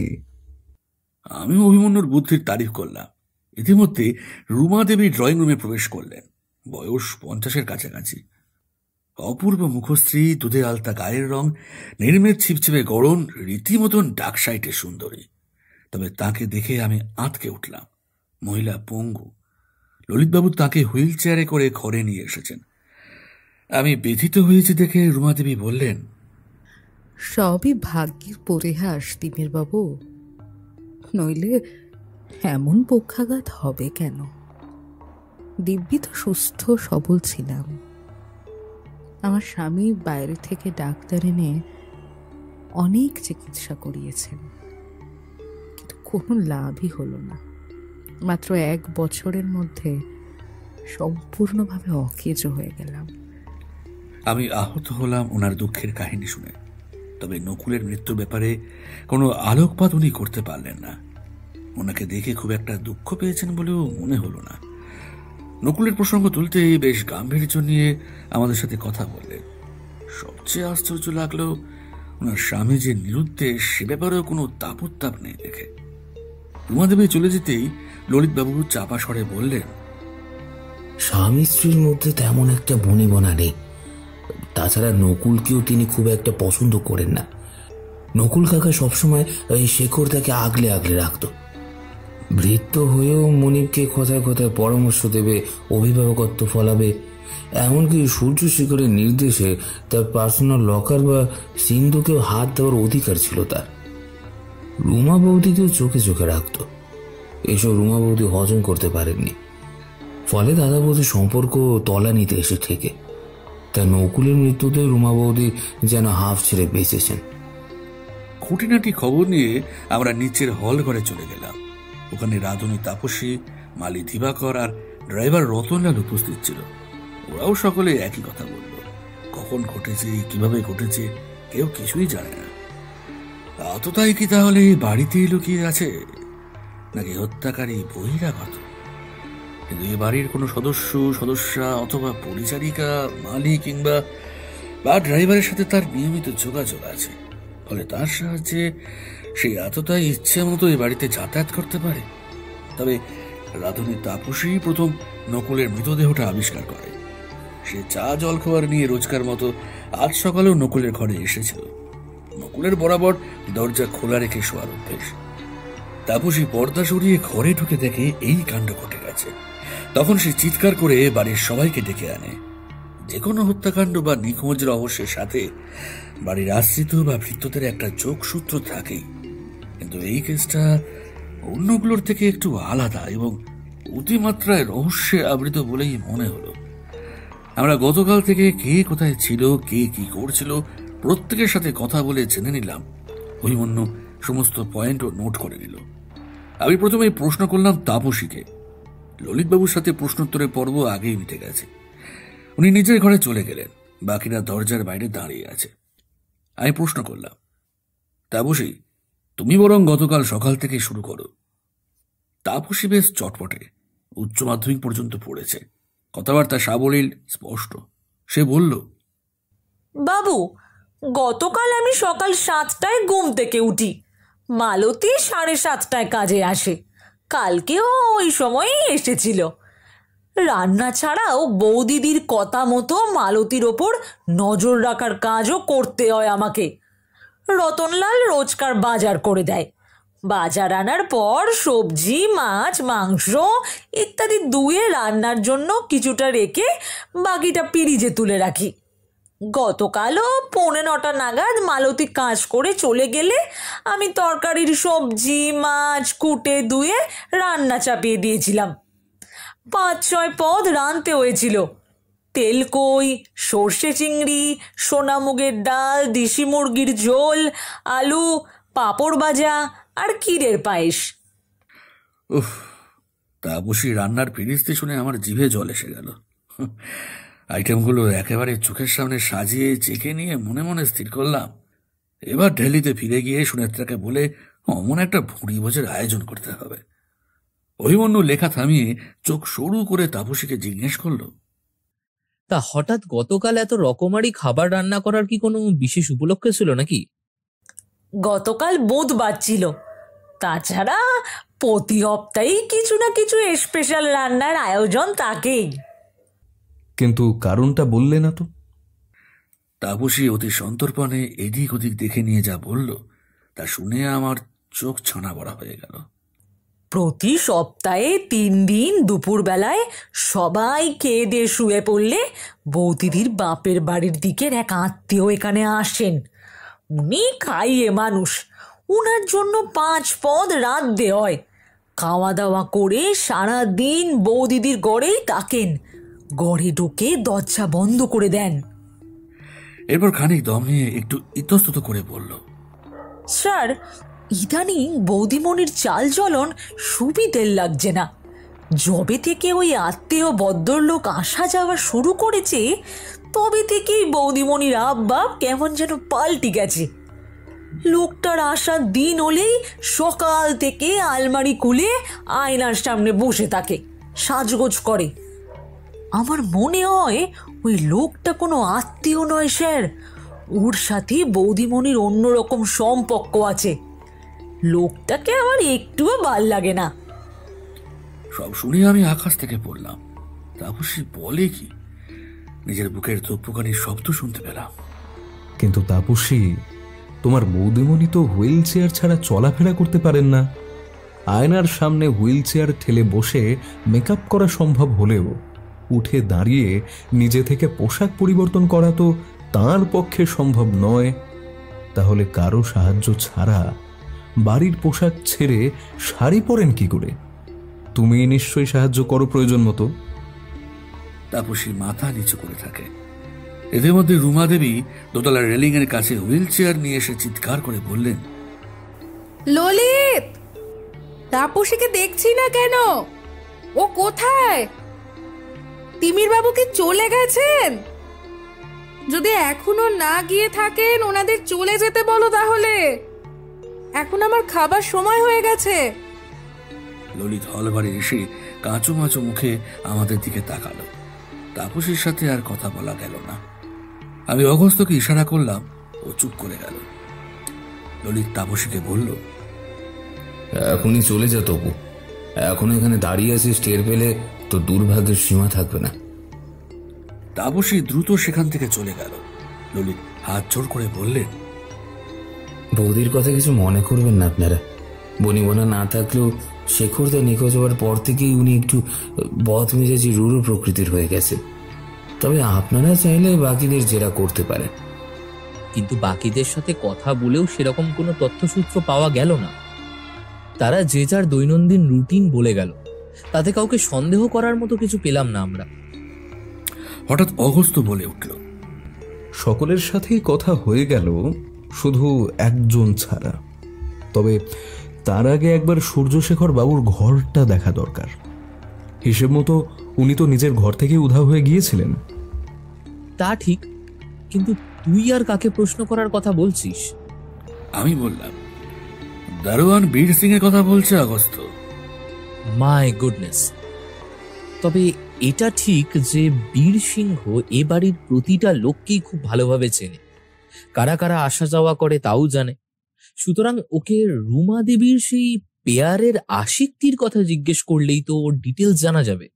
আমি অভিমন্যুর বুদ্ধির তারিফ করলাম। ইতিমধ্যে রুমা দেবী ড্রয়িং রুমে প্রবেশ করলেন। বয়স 50-এর কাছাকাছি। অপূর্ব মুখশ্রী, দুধে আলতা গায়ের রং, নির্মেদ ছিপছিপে গড়ন, রীতিমতন ডাকসাইটে সুন্দরী। তবে তাকে দেখে আমি আঁতকে উঠলাম। মহিলা পঙ্গু। ললিতবাবু তাকে হুইল চেয়ারে করে ঘরে নিয়ে এসেছেন। আমি ব্যথিত হয়েছি দেখে রুমা দেবী বললেন, সবই ভাগ্যের পরিহাস তিমির বাবু, নইলে এমন পক্ষাঘাত হবে কেন? দিব্যি তো সুস্থ সবল ছিলাম। আমার স্বামী বাইরে থেকে ডাক্তার এনে অনেক চিকিৎসা করিয়েছেন, কিন্তু কোনো লাভই হলো না। মাত্র 1 বছরের মধ্যে সম্পূর্ণভাবে অকেজো হয়ে গেলাম। আমি আহত হলাম ওনার দুঃখের কাহিনী শুনে। তবে নকুলের মৃত্যুর ব্যাপারে কোনো আলোকপাত উনি করতে পারলেন না। ওনাকে দেখে খুব একটা দুঃখ পেয়েছেন বলেও মনে হলো না। নকুলের প্রসঙ্গ তুলতে বেশ গাম্ভীর্য নিয়ে আমাদের সাথে কথা বললেন। সবচেয়ে আশ্চর্য লাগলো ওনার স্বামী যে নিরুদ্দেশ, সে ব্যাপারেও কোনো তাপোত্তাপ নেই দেখে। রুমাদেবী চলে যেতেই ললিতবাবু চাপা স্বরে বললেন, স্বামী স্ত্রীর মধ্যে তেমন একটা বনিবনা নেই। তাছাড়া নকুলকেও তিনি খুব একটা পছন্দ করেন না। নকুল কাকা সবসময় ওই শেখর তাকে আগলে আগলে রাখত। বৃদ্ধ হয়েও মনিবকে কথায় কথায় পরামর্শ দেবে, অভিভাবকত্ব ফলাবে। এমনকি সূর্যশেখরের নির্দেশে তার পার্সোনাল লকার বা সিন্ধুকেও হাত দেওয়ার অধিকার ছিল তার। রুমা বৌদিকেও চোখে চোখে রাখত। এসব রুমা বৌদি হজম করতে পারেননি। ফলে দাদা বৌদির সম্পর্ক তলানিতে এসে ঠেকে। তাই নকুলের মৃত্যুতে রুমা বৌদি যেন হাফ ছেড়ে বেঁচেছেন। খুঁটিনাটি খবর নিয়ে আমরা নিচের হল ঘরে চলে গেলাম। ওখানে রাধুনী তাপসী, মালি দিবাকর আর ড্রাইভার রতনলাল উপস্থিত ছিল। ওরাও সকলে একই কথা বলল। কখন ঘটেছে, কিভাবে ঘটেছে, কেউ কিছুই জানে না। আততাই কি তাহলে বাড়িতেই লুকিয়ে আছে, নাকি হত্যাকারী বহিরাগত? কিন্তু এ বাড়ির কোনো সদস্যা অথবা পরিচারিকা, মালি কিংবা ড্রাইভারের সাথে তার নিয়মিত যোগাযোগ আছে। ফলে তার সাহায্যে সেই আততাই ইচ্ছে মতো এই বাড়িতে যাতায়াত করতে পারে। তবে রাধুনী তাপসী প্রথম নকুলের মৃতদেহটা আবিষ্কার করে। সে চা জল খাবার নিয়ে রোজকার মতো আজ সকালেও নকুলের ঘরে এসেছিল। নকুলের বরাবর দরজা খোলা রেখে শোয়ার অভ্যেস। তাপসী পর্দা সরিয়ে ঘরে ঢুকে দেখে এই কাণ্ড ঘটে গেছে। তখন সে চিৎকার করে বাড়ির সবাইকে ডেকে আনে। যে কোনো হত্যাকাণ্ড বা নিখোঁজ রহস্যের সাথে বাড়ির আশ্রিত বা ভৃত্যদের একটা যোগসূত্র থাকেই। কিন্তু এই কেসটা অন্যগুলোর থেকে একটু আলাদা এবং অতিমাত্রায় রহস্যে আবৃত বলেই মনে হলো। আমরা গতকাল থেকে কে কোথায় ছিল, কে কি করছিল, প্রত্যেকের সাথে কথা বলে জেনে নিলাম। অভিমন্যু সমস্ত পয়েন্টও নোট করে নিল। আমি প্রথমে প্রশ্ন করলাম তাপসীকে। ললিতবাবুর সাথে প্রশ্নোত্তরের পর্ব আগেই মিটে গেছে। উনি নিজের ঘরে চলে গেলেন, বাকিরা দরজার বাইরে দাঁড়িয়ে আছে। আমি প্রশ্ন করলাম, তাপসী, তুমি বরং গতকাল সকাল থেকে শুরু করো। তাপসী বেশ চটপটে, উচ্চ মাধ্যমিক পর্যন্ত পড়েছে, কথাবার্তা সাবলীল, স্পষ্ট। সে বলল, বাবু, গতকাল আমি সকাল 7টায় ঘুম থেকে উঠি। মালতী 7:30টায় কাজে আসে। কালকেও ওই সময়ই এসেছিল। রান্না ছাড়াও বৌদিদির কথা মতো মালতীর ওপর নজর রাখার কাজও করতে হয় আমাকে। রতনলাল রোজকার বাজার করে দেয়। বাজার আনার পর সবজি, মাছ, মাংস ইত্যাদি ধুয়ে রান্নার জন্য কিছুটা রেখে বাকিটা ফ্রিজে তুলে রাখি। গতকালও 9:45 নাগাদ মালতী কাজ করে চলে গেলে আমি তরকারির সবজি, মাছ কুটে ধুয়ে রান্না চাপিয়ে দিয়েছিলাম। 5-6 পদ রাঁধতে হয়েছিল। তেলকই, সর্ষে চিংড়ি, সোনামুগের ডাল, দেশি মুরগির ঝোল, আলু, পাঁপড় ভাজা আর ক্ষীরের পায়েস। উফ, তাপসী রান্নার ফিরিস্তি শুনে আমার জিভে জল এসে গেল। আইটেমগুলো একেবারে চোখের সামনে সাজিয়ে চেখে নিয়ে মনে মনে স্থির করলাম, এবার দিল্লিতে ফিরে গিয়ে সুনেত্রাকে বলে অমন একটা ভুঁড়ি ভোজের আয়োজন করতে হবে। অভিমন্যু লেখা থামিয়ে চোখ সরু করে তাপসীকে জিজ্ঞেস করলো, তা হঠাৎ গতকাল এত রকমারি খাবার রান্না করার কি কোনো বিশেষ উপলক্ষ ছিল নাকি? গতকাল বুধবার ছিল, তাছাড়া প্রতি সপ্তাহেই কিছু না কিছু স্পেশাল রান্নার আয়োজন থাকেই। কিন্তু কারণটা বললে না তো। তাপসী অতি সন্তর্পণে এদিক ওদিক দেখে নিয়ে যা বলল তা শুনে আমার চোখ ছানা বড়া হয়ে গেল। প্রতি সপ্তাহে 3 দিন দুপুরবেলায় সবাই খেয়ে দিয়ে শুয়ে পড়লে বৌদিদির বাপের বাড়ির দিকের এক আত্মীয় এখানে আসেন। উনি খাইয়ে মানুষ, উনার জন্য 5 পদ রাঁধতে হয়। খাওয়া দাওয়া করে সারা দিন বৌদিদির ঘরেই থাকেন, ঘরে ঢুকে দরজা বন্ধ করে দেন। এরপর খানিক দম নিয়ে একটু ইতস্তত করে বলল, স্যার, ইদানিং বৌদিমণির চাল চলন সুবিধের লাগছে না। যবে থেকে ওই আত্মীয় ভদ্রলোক আসা যাওয়া শুরু করেছে তবে থেকেই বৌদিমণির আব্বাব কেমন যেন পাল্টে গেছে। লোকটার আসার দিন হলেই সকাল থেকে আলমারি খুলে আয়নার সামনে বসে থাকে, সাজগোজ করে। আমার মনে হয় ওই লোকটা কোনো আত্মীয় নয় স্যার, ওর সাথে বৌদিমণির অন্যরকম সম্পর্ক আছে। লোকটাকে আমার একটুও ভাল লাগে না। সব শুনে আমি আকাশ থেকে পড়লাম। তাপসী বলে কি, নিজের বুকের ধূপকানির শব্দ শুনতে পেলাম। কিন্তু তাপসী, তোমার বৌদিমণি তো হুইল চেয়ার ছাড়া চলাফেরা করতে পারেন না। আয়নার সামনে হুইল চেয়ার ঠেলে বসে মেকআপ করা সম্ভব হলেও উঠে দাঁড়িয়ে নিজে থেকে পোশাক পরিবর্তন করা তো তাঁর পক্ষে সম্ভব নয়। তাহলে কারো সাহায্য ছাড়া বাড়ির পোশাক ছেড়ে শাড়ি পরেন কি করে? তুমি নিশ্চয়ই সাহায্য করো প্রয়োজন মতো। তাপসী মাথা নিচু করে থাকে। এদের মধ্যে রুমা দেবী দোতলার রেলিং এর কাছে হুইল চেয়ার নিয়ে এসে চিৎকার করে বললেন, ললিত, তাপসীকে দেখছি না কেন? ও কোথায়? তিমির বাবু কি চলে গেছেন? যদি এখনো না গিয়ে থাকেন ওনাদের চলে যেতে বলো তাহলে। এখন আমার খাবার সময় হয়ে গেছে। ললিত হলবারে এসে কাঁচু মাচু মুখে আমাদের দিকে তাকালো। তাপসীর সাথে আর কথা বলা গেল না। আমি অগস্ত্যকে ইশারা করলাম, ও চুপ করে গেল। ললিত তাপসীকে বলল, এখনই চলে যা তবু। এখন এখানে দাঁড়িয়ে আছিস, টের পেলে তো দুর্ভাগ্যের সীমা থাকবে না। তাপসী দ্রুত সেখান থেকে চলে গেল। ললিত হাত জোড় করে বললেন, বৌদির কথা কিছু মনে করবেন না আপনারা। বনিবনা না থাকলেও শেখরদা নিখোঁজ হওয়ার পর থেকেই উনি একটু বদমেজাজি রূঢ় প্রকৃতির হয়ে গেছে। তবে আপনারা চাইলে বাকিদের জেরা করতে পারেন। কিন্তু বাকিদের সাথে কথা বলেও সেরকম কোনো তথ্যসূত্র পাওয়া গেল না। তারা যে যার দৈনন্দিন রুটিন বলে গেল, তাতে কাউকে সন্দেহ করার মতো কিছু পেলাম না আমরা। হঠাৎ অগস্ত্য বলে উঠল, সকলের সাথেই কথা হয়ে গেল, শুধু একজন ছাড়া। তবে তার আগে একবার সূর্যশেখর বাবুর ঘরটা দেখা দরকার। হিসেব মতো উনি তো নিজের ঘর থেকে উধাও হয়ে গিয়েছিলেন। তা ঠিক, কিন্তু তুই আর কাকে প্রশ্ন করার কথা বলছিস? আমি বললাম, দারোয়ান বীর সিং এর কথা বলছে অগস্ত্য। My goodness! তবে এটা ঠিক যে বীর সিংহ এ বাড়ির প্রতিটা লোককেই খুব ভালোভাবে চেনে, কারা কারা আসা যাওয়া করে তাও জানে। সুতরাং ওকে রুমা দেবীর সেই পেয়ারের আশিকটির কথা জিজ্ঞেস করলেই তো ওর ডিটেলস জানা যাবে।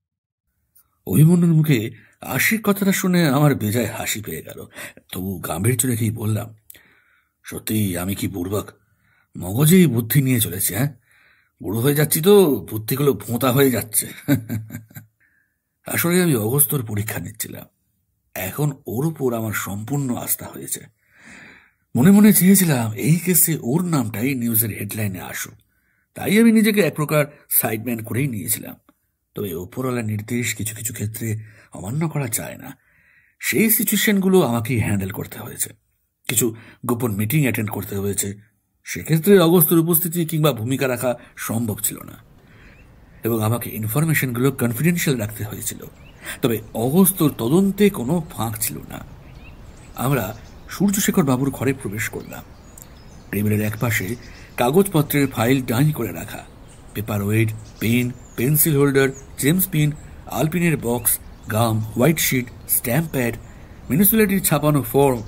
অভিমন্যুর মুখে আশিক কথাটা শুনে আমার বেজায় হাসি পেয়ে গেল। তবু গাম্ভীর্য রেখেই বললাম, সত্যি আমি কি বুড়বাক, মগজেই বুদ্ধি নিয়ে চলেছে। হ্যাঁ, বুড়ো হয়ে যাচ্ছি তো বুদ্ধিগুলো ভোঁতা হয়ে যাচ্ছে। আসলে আমি অগস্ত্যর পরীক্ষা নিচ্ছিলাম। এখন ওর উপর আমার সম্পূর্ণ আস্থা হয়েছে। মনে মনে চেয়েছিলাম এই কেসে ওর নামটাই নিউজের হেডলাইনে আসুক, তাই আমি নিজেকে এক প্রকার সাইডম্যান করেই নিয়েছিলাম। তবে ওপরওয়ালার নির্দেশ কিছু কিছু ক্ষেত্রে অমান্য করা যায় না। সেই সিচুয়েশনগুলো আমাকেই হ্যান্ডেল করতে হয়েছে। কিছু গোপন মিটিং অ্যাটেন্ড করতে হয়েছে। সেক্ষেত্রে অগস্ত্যর উপস্থিতি কিংবা ভূমিকা রাখা সম্ভব ছিল না এবং আমাকে ইনফরমেশনগুলো কনফিডেন্সিয়াল রাখতে হয়েছিল। তবে অগস্ত্যর তদন্তে কোনো ফাঁক ছিল না। আমরা সূর্যশেখর বাবুর ঘরে প্রবেশ করলাম। টেবিলের একপাশে কাগজপত্রের ফাইল ডাইন করে রাখা, paper weight, pen, pencil holder, gems pin, আলপিনের box, gum, white sheet, stamp pad, মিউনিসিপ্যালিটির ছাপানো ফর্ম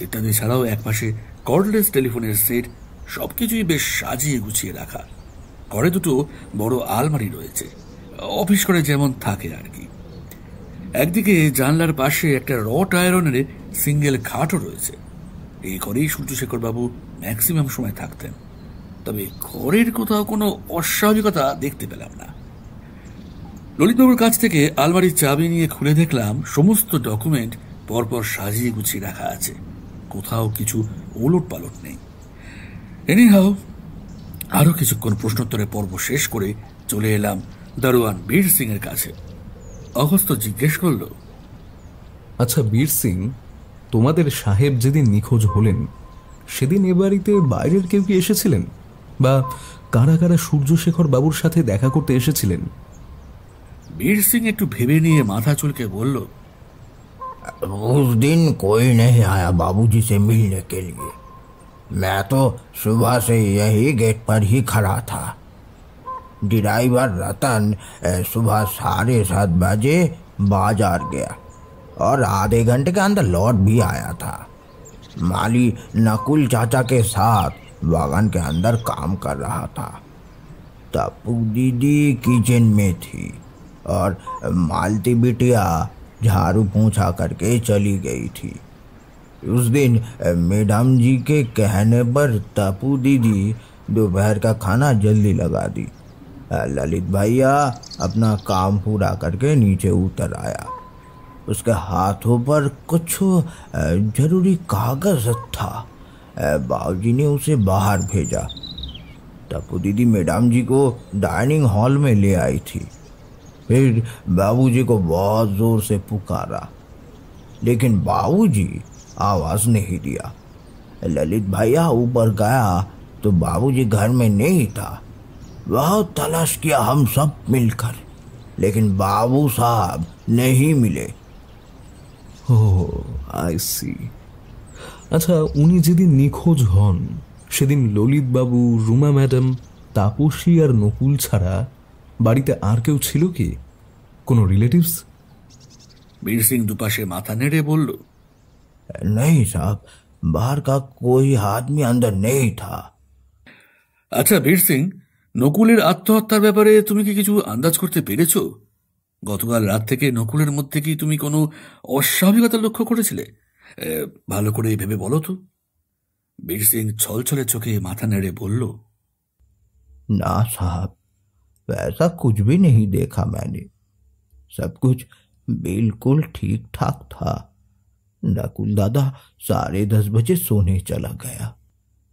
ইত্যাদি ছাড়াও একপাশে কর্ডলেস টেলিফোনের সেট, সবকিছুই বেশ সাজিয়ে গুছিয়ে রাখা। ঘরে দুটো বড় আলমারি রয়েছে, অফিস করে যেমন থাকে আর কি। একদিকে জানলার পাশে একটা রট আয়রনের সিঙ্গেল খাটও রয়েছে। এই ঘরেই সূর্যশেখর বাবু ম্যাক্সিমাম সময় থাকতেন। তবে ঘরের কোথাও কোনো অস্বাভাবিকতা দেখতে পেলাম না। ললিতবাবুর কাছ থেকে আলমারির চাবি নিয়ে খুলে দেখলাম সমস্ত ডকুমেন্ট পরপর সাজিয়ে গুছিয়ে রাখা আছে, কোথাও কিছু ওলট পালট নেই। এনিহাও আরো কিছুক্ষণ প্রশ্নোত্তরের পর্ব শেষ করে চলে এলাম দারোয়ান বীর সিং এর কাছে। অগস্ত্য জিজ্ঞেস করল, আচ্ছা বীর সিং, তোমাদের সাহেব যেদিন নিখোঁজ হলেন সেদিন এ বাড়িতে বাইরের কেউ কি এসেছিলেন, বা কারা কারা সূর্যশেখর বাবুর সাথে দেখা করতে এসেছিলেন? বীর সিং একটু ভেবে নিয়ে মাথা চুলকে বলল, उस दिन कोई नहीं आया बाबूजी से मिलने के लिए। मैं तो सुबह से यही गेट पर ही खड़ा था। ड्राइवर रतन सुबह 7:30 बजे बाजार गया और आधे घंटे के अंदर लौट भी आया था। माली नकुल चाचा के साथ बागान के अंदर काम कर रहा था। तप्पू दीदी किचन में थी और मालती बिटिया झाड़ू पोंछा करके चली गई थी। उस दिन मैडम जी के कहने पर तप्पू दीदी दोपहर का खाना जल्दी लगा दी। ललित भैया अपना काम पूरा करके नीचे उतर आया। उसके हाथों पर कुछ जरूरी कागज था। बाबूजी ने उसे बाहर भेजा। तप्पू दीदी मैडम जी को डाइनिंग हॉल में ले आई थी। फिर बाबूजी को बहुत जोर से पुकारा, लेकिन बाबूजी आवाज नहीं दिया। ललित भैया ऊपर गया तो बाबूजी घर में नहीं था। बहुत तलाश किया हम सब मिलकर, लेकिन बाबू साहब नहीं मिले। ও আই সি। আচ্ছা, উনি যেদিন নিখোঁজ হন সেদিন ললিত বাবু, রুমা ম্যাডাম, তাপসী আর নকুল ছাড়া বাড়িতে আর কেউ ছিল কি? কোনো রিলেটিভস? বীর সিং দুপাশে মাথা নেড়ে বলল, नहीं साहब, बाहर का कोई आदमी अंदर नहीं था। আচ্ছা বীর সিং, নকুলের আত্মহত্যার ব্যাপারে তুমি কি কিছু আন্দাজ করতে পেরেছ? গতকাল রাত থেকে নকুলের মধ্যে কি তুমি কোনো অস্বাভাবিকতা লক্ষ্য করেছিলে? ভালো করে ভেবে বলো তো। বীর সিং ছলছলে চোখে মাথা নেড়ে বলল, ना साहब, वैसा कुछ भी नहीं देखा मैंने। सब कुछ बिल्कुल ठीक ठाक था। नकुल दादा 10:30 बजे सोने चला गया।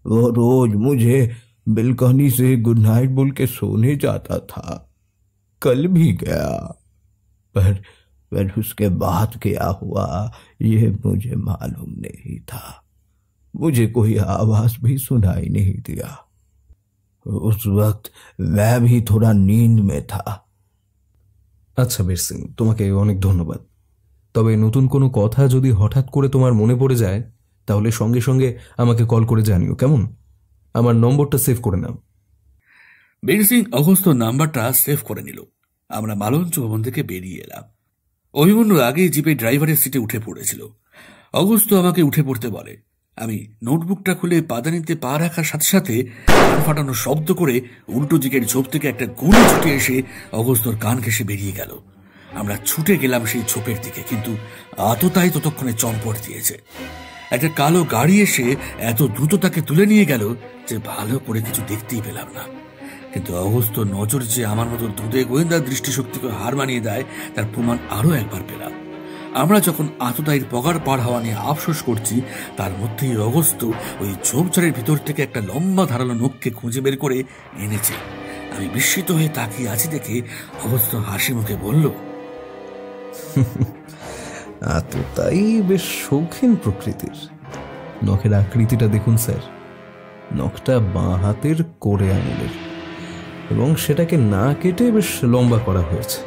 वो रोज मुझे बिल्कनी से गुड नाइट बोल के सोने जाता था। कल भी गया, पर उसके बाद क्या हुआ ये मुझे मालूम नहीं था। मुझे कोई आवाज भी सुनाई नहीं दिया। उस वक्त मैं भी थोड़ा नींद में था। আচ্ছা বীর সিং, তোমাকে অনেক ধন্যবাদ। তবে নতুন কোনো কথা যদি হঠাৎ করে তোমার মনে পড়ে যায় তাহলে সঙ্গে সঙ্গে আমাকে কল করে জানিও, কেমন? আমার নম্বরটা সেভ করে নাও। বীর সিং অগস্ত্য নাম্বারটা সেভ করে নিল। আমরা মালঞ্চ ভবন থেকে বেরিয়ে এলাম। অভিমন্যু আগেই জিপে ড্রাইভারের সিটে উঠে পড়েছিল। অগস্ত্য আমাকে উঠে পড়তে বলে। আমি নোটবুকটা খুলে পাদানিতে পা রাখার সাথে সাথে কান ফাটানো শব্দ করে উল্টো দিকের ঝোপ থেকে একটা গুলি ছুটে এসে অগস্ত্যর কান ঘেঁষে বেরিয়ে গেল। আমরা ছুটে গেলাম সেই ঝোপের দিকে, কিন্তু আততায়ী ততক্ষণে চম্পট দিয়েছে। একটা কালো গাড়ি এসে এত দ্রুত তাকে তুলে নিয়ে গেল যে ভালো করে কিছু দেখতেই পেলাম না। কিন্তু অগস্ত্যর নজর যে আমার মতো দুধে গোয়েন্দার দৃষ্টিশক্তিকে হার মানিয়ে দেয় তার প্রমাণ আরো একবার পেলাম। আমরা যখন আততায়ীর পগার পার হওয়া নিয়ে আফসোস করছি, তার মধ্যেই অগস্ত্য ওই ঝোপঝাড়ের ভিতর থেকে একটা লম্বা ধারালো নখকে খুঁজে বের করে এনেছে। আমি বিস্মিত হয়ে তাকিয়ে আছি দেখে অগস্ত্য হাসি মুখে বলল, এতটাই বেশ শৌখিন প্রকৃতির। নখের আকৃতিটা দেখুন স্যার, নখটা বাঁ হাতের কোড়ে আঙুলের, এবং সেটাকে না কেটে বেশ লম্বা করা হয়েছে।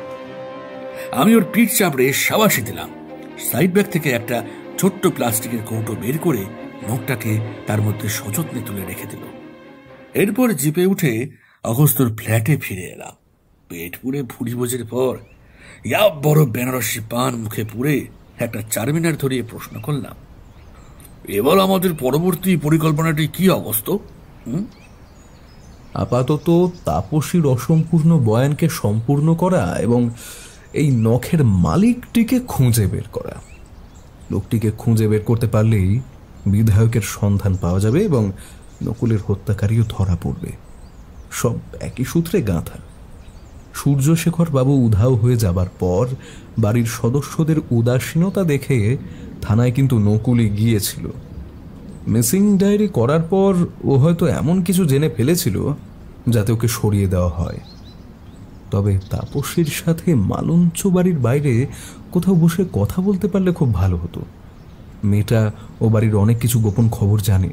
আমি ওর পিঠ চাপড়ে সাবাসি দিলাম। সাইড ব্যাগ থেকে একটা ছোট্ট প্লাস্টিকের কৌটো বের করে নখটাকে তার মধ্যে সযত্নে তুলে রেখে দিল। এরপর জিপে উঠে অগস্তর ফ্ল্যাটে ফিরে এলাম। পেট পুড়ে ভুড়ি ভোজের পর ইয়া বড় বেনারসি পান মুখে পুড়ে একটা চারমিনার ধরিয়ে প্রশ্ন করলাম, এবার আমাদের পরবর্তী পরিকল্পনাটি কি অগস্ত? আপাতত তাপসীর অসম্পূর্ণ বয়ানকে সম্পূর্ণ করা এবং এই নখের মালিকটিকে খুঁজে বের করা। লোকটিকে খুঁজে বের করতে পারলেই বিধায়কের সন্ধান পাওয়া যাবে এবং নকুলের হত্যাকারীও ধরা পড়বে। সব একই সূত্রে গাঁথা। সূর্যশেখর বাবু উধাও হয়ে যাবার পর বাড়ির সদস্যদের উদাসীনতা দেখে থানায় কিন্তু নকুলই গিয়েছিল। মিসিং ডায়েরি করার পর ও হয়তো এমন কিছু জেনে ফেলেছিল যাতে ওকে সরিয়ে দেওয়া হয়। তবে তাপসীর সাথে মালঞ্চ বাড়ির বাইরে কোথাও বসে কথা বলতে পারলে খুব ভালো হতো। মেয়েটা ও বাড়ির অনেক কিছু গোপন খবর জানে।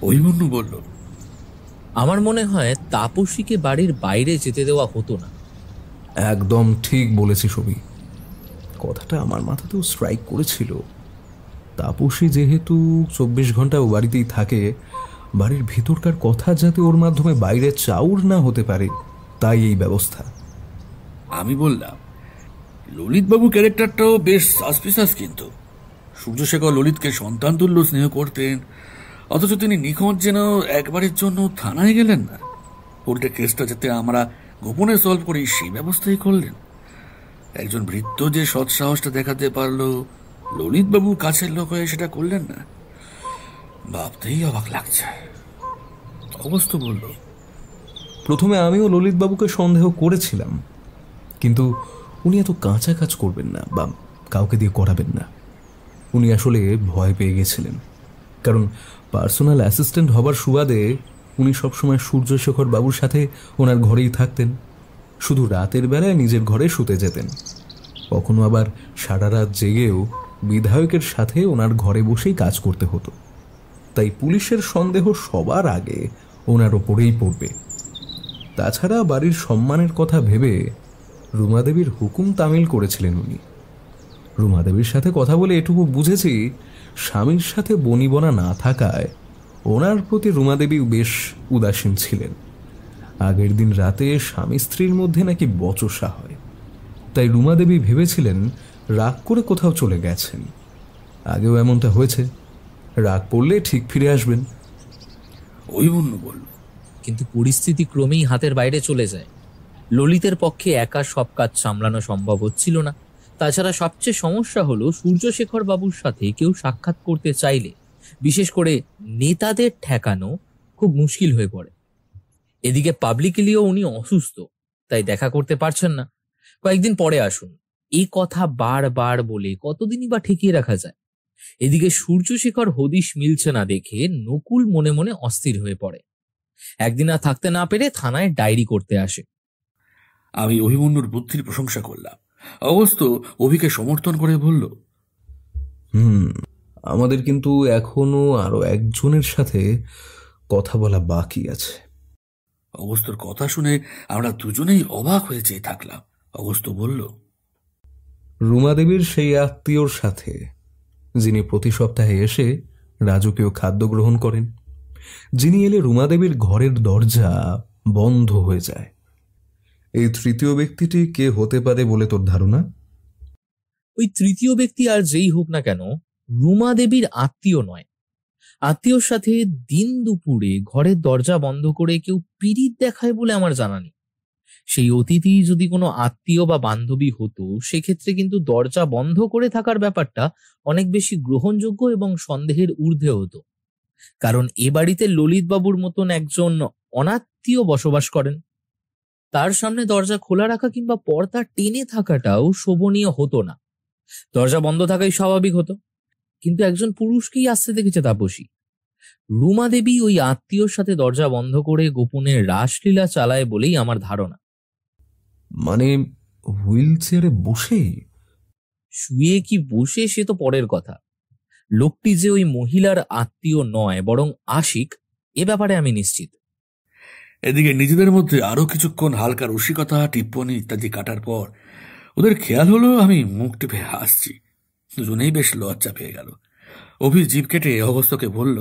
অভিমন্যু বলল, আমার মনে হয় তাপসীকে বাড়ির বাইরে যেতে দেওয়া হতো না। একদম ঠিক বলেছি সবই। কথাটা আমার মাথাতেও স্ট্রাইক করেছিল। তাপসী যেহেতু 24 ঘন্টা ও বাড়িতেই থাকে, বাড়ির ভিতরকার কথা যাতে ওর মাধ্যমে বাইরে চাউর না হতে পারে, তাই এই ব্যবস্থা। আমি বললাম, ললিতবাবু ক্যারেক্টারটাও বেশ সাসপিসাস, কিন্তু সূর্যশেখর ললিতকে সন্তান তুল্য স্নেহ করতেন, অথচ তিনি নিখোঁজ যেন একবারের জন্য থানায় গেলেন না। উল্টে কেসটা যাতে আমরা গোপনে সলভ করি সেই ব্যবস্থাই করলেন। একজন ভৃত্য যে সৎসাহসটা দেখাতে পারলো, ললিতবাবু কাছের লোক হয়ে সেটা করলেন না, ভাবতেই অবাক লাগছে। অবস্থা বলল, প্রথমে আমিও ললিতবাবুকে সন্দেহ করেছিলাম, কিন্তু উনি এত কাঁচা কাজ করবেন না বা কাউকে দিয়ে করাবেন না। উনি আসলে ভয় পেয়ে গেছিলেন, কারণ পার্সোনাল অ্যাসিস্ট্যান্ট হবার সুবাদে উনি সবসময় সূর্যশেখর বাবুর সাথে ওনার ঘরেই থাকতেন। শুধু রাতের বেলায় নিজের ঘরে শুতে যেতেন। কখনো আবার সারা রাত জেগেও বিধায়কের সাথে ওনার ঘরে বসেই কাজ করতে হতো। তাই পুলিশের সন্দেহ সবার আগে ওনার ওপরেই পড়বে। তাছাড়া বাড়ির সম্মানের কথা ভেবে রুমাদেবীর হুকুম তামিল করেছিলেন উনি। রুমাদেবীর সাথে কথা বলে এটুকু বুঝেছি, স্বামীর সাথে বনিবনা না থাকায় ওনার প্রতি রুমাদেবী বেশ উদাসীন ছিলেন। আগের দিন রাতে স্বামী স্ত্রীর মধ্যে নাকি বচসা হয়, তাই রুমাদেবী ভেবেছিলেন রাগ করে কোথাও চলে গেছেন। আগেও এমনটা হয়েছে, রাগ পড়লে ঠিক ফিরে আসবেন। অভিমন্যু বলল, কিন্তু পরিস্থিতি ক্রমেই হাতের বাইরে চলে যায়। ললিতের পক্ষে একা সব কাজ সামলানো সম্ভব হচ্ছিল না। তাছাড়া সবচেয়ে সমস্যা হলো সূর্যশেখর বাবুর সাথে কেউ সাক্ষাৎ করতে চাইলে, বিশেষ করে নেতাদের ঠেকানো খুব মুশকিল হয়ে পড়ে। এদিকে পাবলিকলিও উনি অসুস্থ, তাই দেখা করতে পারছেন না। কয়েকদিন পরে আসুন, এই কথা বারবার বলে কতদিনই বা ঠেকিয়ে রাখা যায়। এদিকে সূর্যশেখর হদিশ মিলছে না দেখে নকুল মনে মনে অস্থির হয়ে পড়ে। একদিন আর থাকতে না পেরে থানায় ডায়েরি করতে আসে। আমি অভিমন্যুর বুদ্ধির প্রশংসা করলাম। অবশ্য অভিকে সমর্থন করে বলল, আমাদের কিন্তু এখনো আরো একজনের সাথে কথা বলা বাকি আছে। অগস্তর কথা শুনে আমরা দুজনেই অবাক হয়ে চেয়ে থাকলাম। অগস্ত বলল, রুমাদেবীর সেই আত্মীয়র সাথে, যিনি প্রতি সপ্তাহে এসে রাজকীয় খাদ্য গ্রহণ করেন, যিনি এলে রুমাদেবীর ঘরের দরজা বন্ধ হয়ে যায়। এই তৃতীয় ব্যক্তিটি কে হতে পারে বলে তোর ধারণা? ওই তৃতীয় ব্যক্তি আর যেই হোক না কেন, রুমা দেবীর আত্মীয় নয়। আত্মীয়র সাথে দিন দুপুরে ঘরের দরজা বন্ধ করে কেউ পিরিত দেখায় বলে আমার জানা নেই। সেই অতিথি যদি কোনো আত্মীয় বা বান্ধবী হতো, সেক্ষেত্রে কিন্তু দরজা বন্ধ করে থাকার ব্যাপারটা অনেক বেশি গ্রহণযোগ্য এবং সন্দেহের ঊর্ধ্বে হতো। কারণ এ বাড়িতে ললিতবাবুর মতন একজন অনাত্মীয় বসবাস করেন। তার সামনে দরজা খোলা রাখা কিংবা পর্দা টেনে থাকাটাও শোভনীয় হতো না। দরজা বন্ধ থাকাই স্বাভাবিক হতো। কিন্তু একজন পুরুষকেই আসতে দেখেছে তাপসী। রুমা দেবী ওই আত্মীয়র সাথে দরজা বন্ধ করে গোপনে রাসলীলা চালায় বলেই আমার ধারণা। মানে হুইল চেয়ারে বসেই? শুয়ে কি বসে সে তো পরের কথা, লোকটি যে ওই মহিলার আত্মীয় নয় বরং আশিক, এ ব্যাপারে আমি নিশ্চিত। এদিকে নিজেদের মধ্যে আরো কিছুক্ষণ হালকা রসিকতা, টিপ্পনি ইত্যাদি কাটার পর ওদের খেয়াল হলো আমি মুখ টিপে হাসছি। দুজনেই বেশ লজ্জা পেয়ে গেল। অভি জিভ কেটে অগস্ত্যকে বলল,